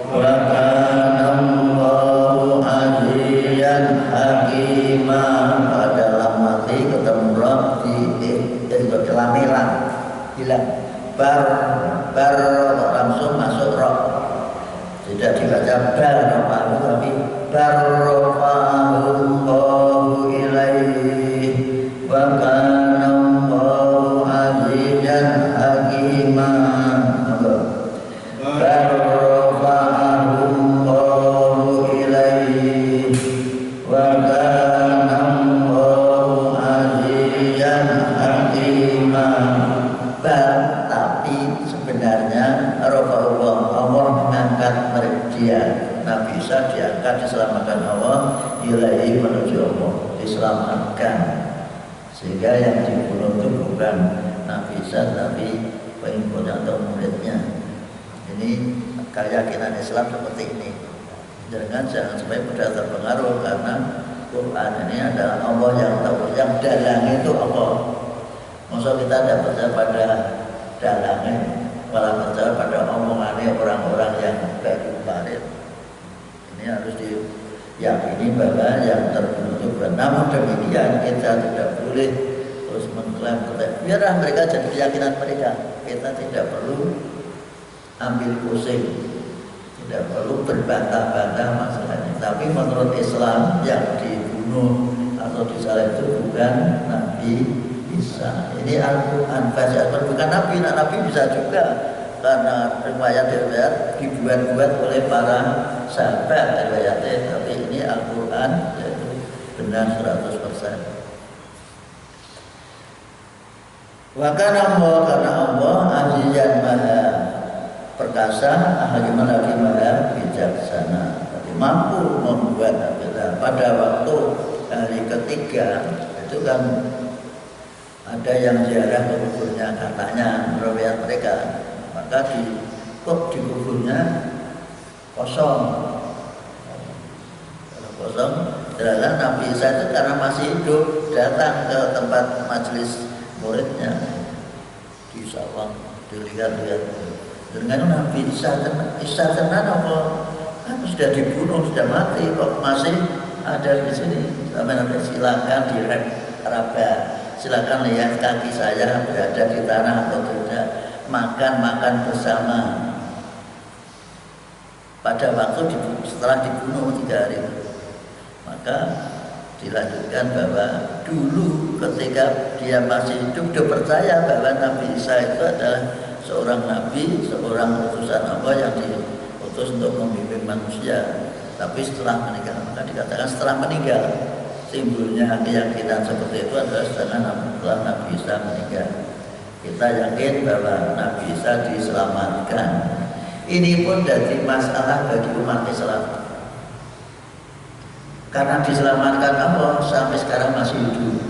wa kana Allahu aliyan hakimah. Dalam mati ketemu Rabb di kelamilan bilang bar langsung masuk roh, tidak dibaca barrofahu tapi barrofahullahu ilaihi wa kana Allahu azizan hakimah. Barrofahullahu ilaihi wa kana Allahu azizan hakimah. Tapi sebenarnya Allah mengangkat dia, Nabi Isa diangkat, diselamatkan Allah, ilahi menuju Allah, diselamatkan. Sehingga yang dibunuh itu bukan Nabi Isa tapi pengikutnya atau muridnya. Ini keyakinan Islam seperti ini. Jangan sampai mudah terpengaruh karena Quran ini adalah Allah yang tahu, yang dalangnya itu Allah. Masa kita tidak percaya pada dalangnya, malah percaya pada omongannya orang-orang yang baik kemarin. Ini harus diyakini bahwa yang terbunuh itu bukan. Namun demikian kita tidak boleh terus mengklaim biarlah mereka jadi keyakinan mereka. Kita tidak perlu ambil pusing, tidak perlu berbantah-bantah masalahnya. Tapi menurut Islam yang dibunuh atau maksud Isa itu bukan Nabi Isa. Ini Al-Quran versi Al-Quran, bukan Nabi. Nah, Nabi bisa juga karena riwayat-riwayat dibuat-buat oleh para sahabat riwayatnya, tapi ini Al-Quran yaitu benar 100%. Wa kana Allah, karena Allah azizan maha perkasa, hakiman lagi maha bijaksana. Jadi mampu membuat pada waktu hari ketiga itu kan ada yang ziarah ke kuburnya, katanya riwayat mereka, maka di kuburnya kosong, jalan Nabi Isa itu karena masih hidup datang ke tempat majelis muridnya di sawang, dilihat-lihat dengan Nabi Isa tenan apa kan sudah dibunuh, sudah mati, kok masih ada di sini. Sampai silakan diraba, silakan lihat kaki saya berada di tanah atau tidak, makan bersama. Pada waktu setelah dibunuh 3 hari, maka dilanjutkan bahwa dulu ketika dia masih hidup dia percaya bahwa Nabi Isa itu adalah seorang nabi, seorang utusan Allah yang diutus untuk membimbing manusia. Tapi setelah meninggal, maka dikatakan setelah meninggal, timbulnya keyakinan seperti itu adalah setelah Nabi Isa meninggal. Kita yakin bahwa Nabi Isa diselamatkan. Ini pun jadi masalah bagi umat Islam. Karena diselamatkan Allah sampai sekarang masih hidup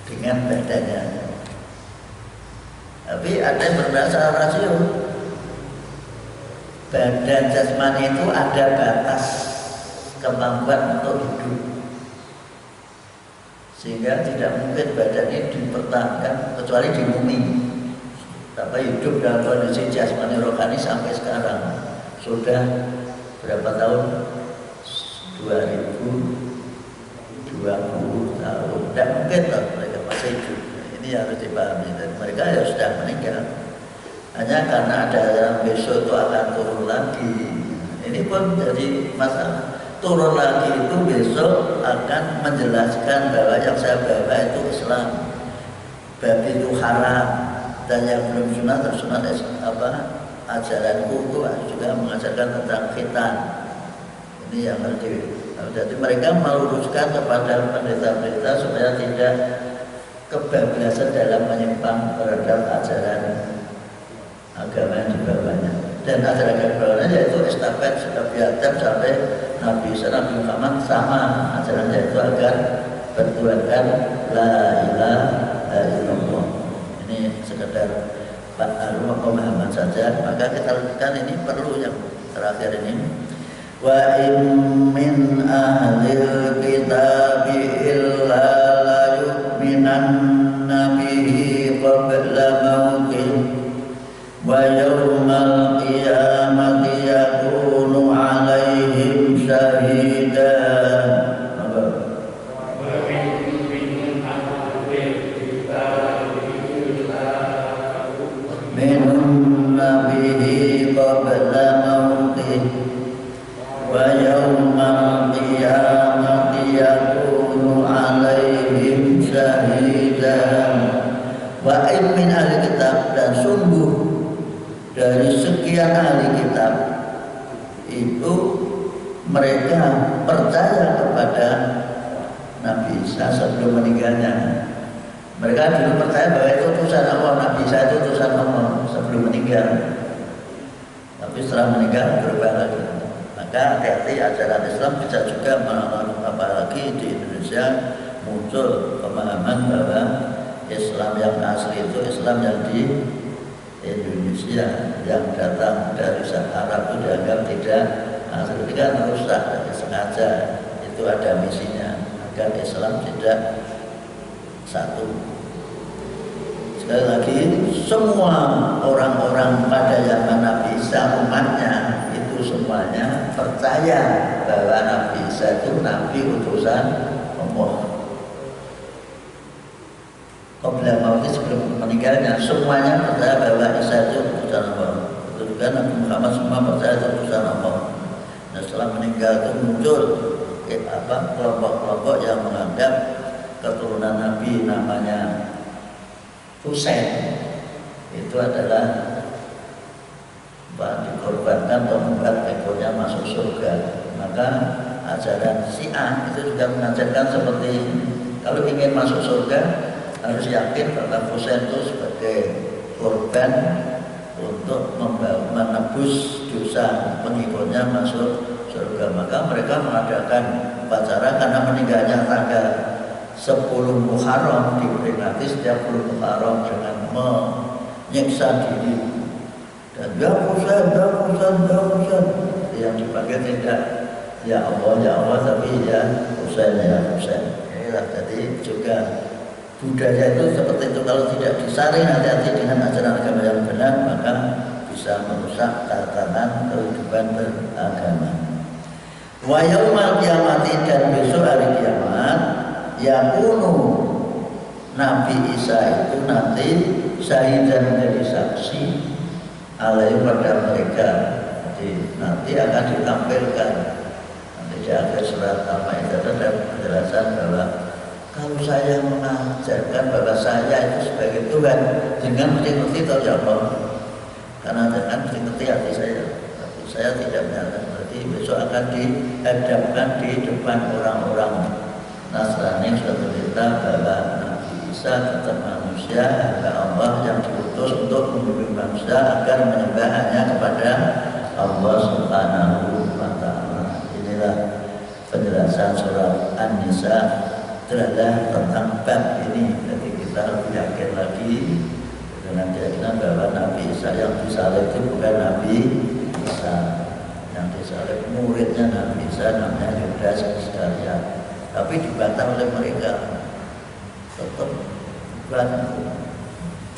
dengan badannya. Tapi ada yang berdasar rasio. Badan jasmani itu ada batas kemampuan untuk hidup, sehingga tidak mungkin badan ini dipertahankan kecuali di bumi. Tapi hidup dalam kondisi jasmani rohani sampai sekarang sudah berapa tahun? 2020 tahun. Tidak mungkin lah mereka masih hidup. Ini harus dipahami. Dan mereka ya sudah meninggal. Hanya karena ada yang besok itu akan turun lagi. Ini pun jadi masalah. Turun lagi itu besok akan menjelaskan bahwa yang saya bawa itu Islam, babi itu haram, dan yang belum sunat tersunat ajaranku itu juga mengajarkan tentang khitan. Ini yang harus jadi mereka meluruskan kepada pendeta-pendeta supaya tidak kebablasan dalam menyimpang terhadap ajaran agama yang dibawanya. Dan ajaran agama yaitu estafet Nabi Adam sampai Nabi Isa, Nabi Muhammad sama ajarannya, itu agar bertuhankan la ilaha illallah. Ini sekedar pemahaman saja. Maka kita lakukan ini perlu yang terakhir ini. Wa in min ahlil kitabi illa la yu'minanna bihi qabla mautih wa yawmal qiyamati yakunu alaihim syahida. Minunna bihi qabla mautih wa yawmal qiyamati yakunu alaihim syahidan. Wa in min ahli kitab, dan sungguh dari sekian ahli kitab itu mereka percaya kepada Nabi Isa sebelum meninggalnya. Mereka dulu percaya bahwa itu utusan Allah, Nabi Isa itu utusan Allah sebelum meninggal. Tapi setelah meninggal berubah lagi. Maka hati-hati, ajaran Islam bisa juga apalagi di Indonesia muncul pemahaman bahwa Islam yang asli itu Islam yang di Indonesia, yang datang dari Arab itu dianggap tidak asli, kan rusak, sengaja. Itu ada misinya agar Islam tidak satu. Sekali lagi, semua orang-orang pada zaman Nabi Isa, umatnya itu semuanya percaya bahwa Nabi Isa itu Nabi utusan Allah. Qabla mauti, sebelum meninggalnya, semuanya percaya bahwa Isa itu utusan Allah. Itu juga Nabi Muhammad semua percaya itu utusan Allah. Dan setelah meninggal itu muncul kelompok-kelompok yang menganggap keturunan Nabi namanya Husain itu adalah dikorbankan atau membuat ekornya masuk surga. Maka ajaran Syiah itu juga mengajarkan seperti ini. Kalau ingin masuk surga harus yakin bahwa Husain itu sebagai korban untuk menebus dosa pengikutnya masuk surga. Maka mereka mengadakan upacara karena meninggalnya tanggal 10 Muharram, diperingati setiap 10 Muharram dengan menyiksa diri. Dan ya Husain, yang dipanggil tidak ya Allah, tapi ya Husain. Inilah jadi juga budaya itu seperti itu. Kalau tidak disaring hati-hati dengan ajaran agama yang benar, maka bisa merusak tatanan kehidupan beragama. Wa yaumal qiyamati, dan besok hari kiamat, yakunu Nabi Isa itu nanti syahidan, menjadi saksi alaih pada mereka. Jadi nanti akan ditampilkan nanti di akhir surat Al-Maidah ada penjelasan bahwa kalau saya mengajarkan bahwa saya itu sebagai Tuhan, jangan mengerti atau jawab, karena jangan mengerti hati saya, tapi saya tidak menyatakan. Berarti besok akan dihadapkan di depan orang-orang Nasrani sudah berita bahwa Nabi Isa tetap manusia, hamba Allah yang diutus untuk membimbing manusia agar menyembah hanya kepada Allah Subhanahu wa Ta'ala. Inilah penjelasan surat An-Nisa adalah tentang bab ini. Jadi kita lebih yakin lagi dengan keyakinan bahwa Nabi Isa yang disalib itu bukan Nabi Isa, yang disalib muridnya Nabi Isa namanya Yudas Iskariot, tapi dibantah oleh mereka. Tetap bukan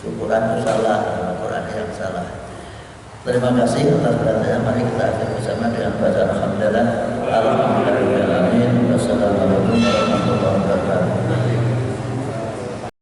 ukuran itu salah, Al-Quran yang salah. Terima kasih atas perhatiannya. Mari kita akhiri bersama dengan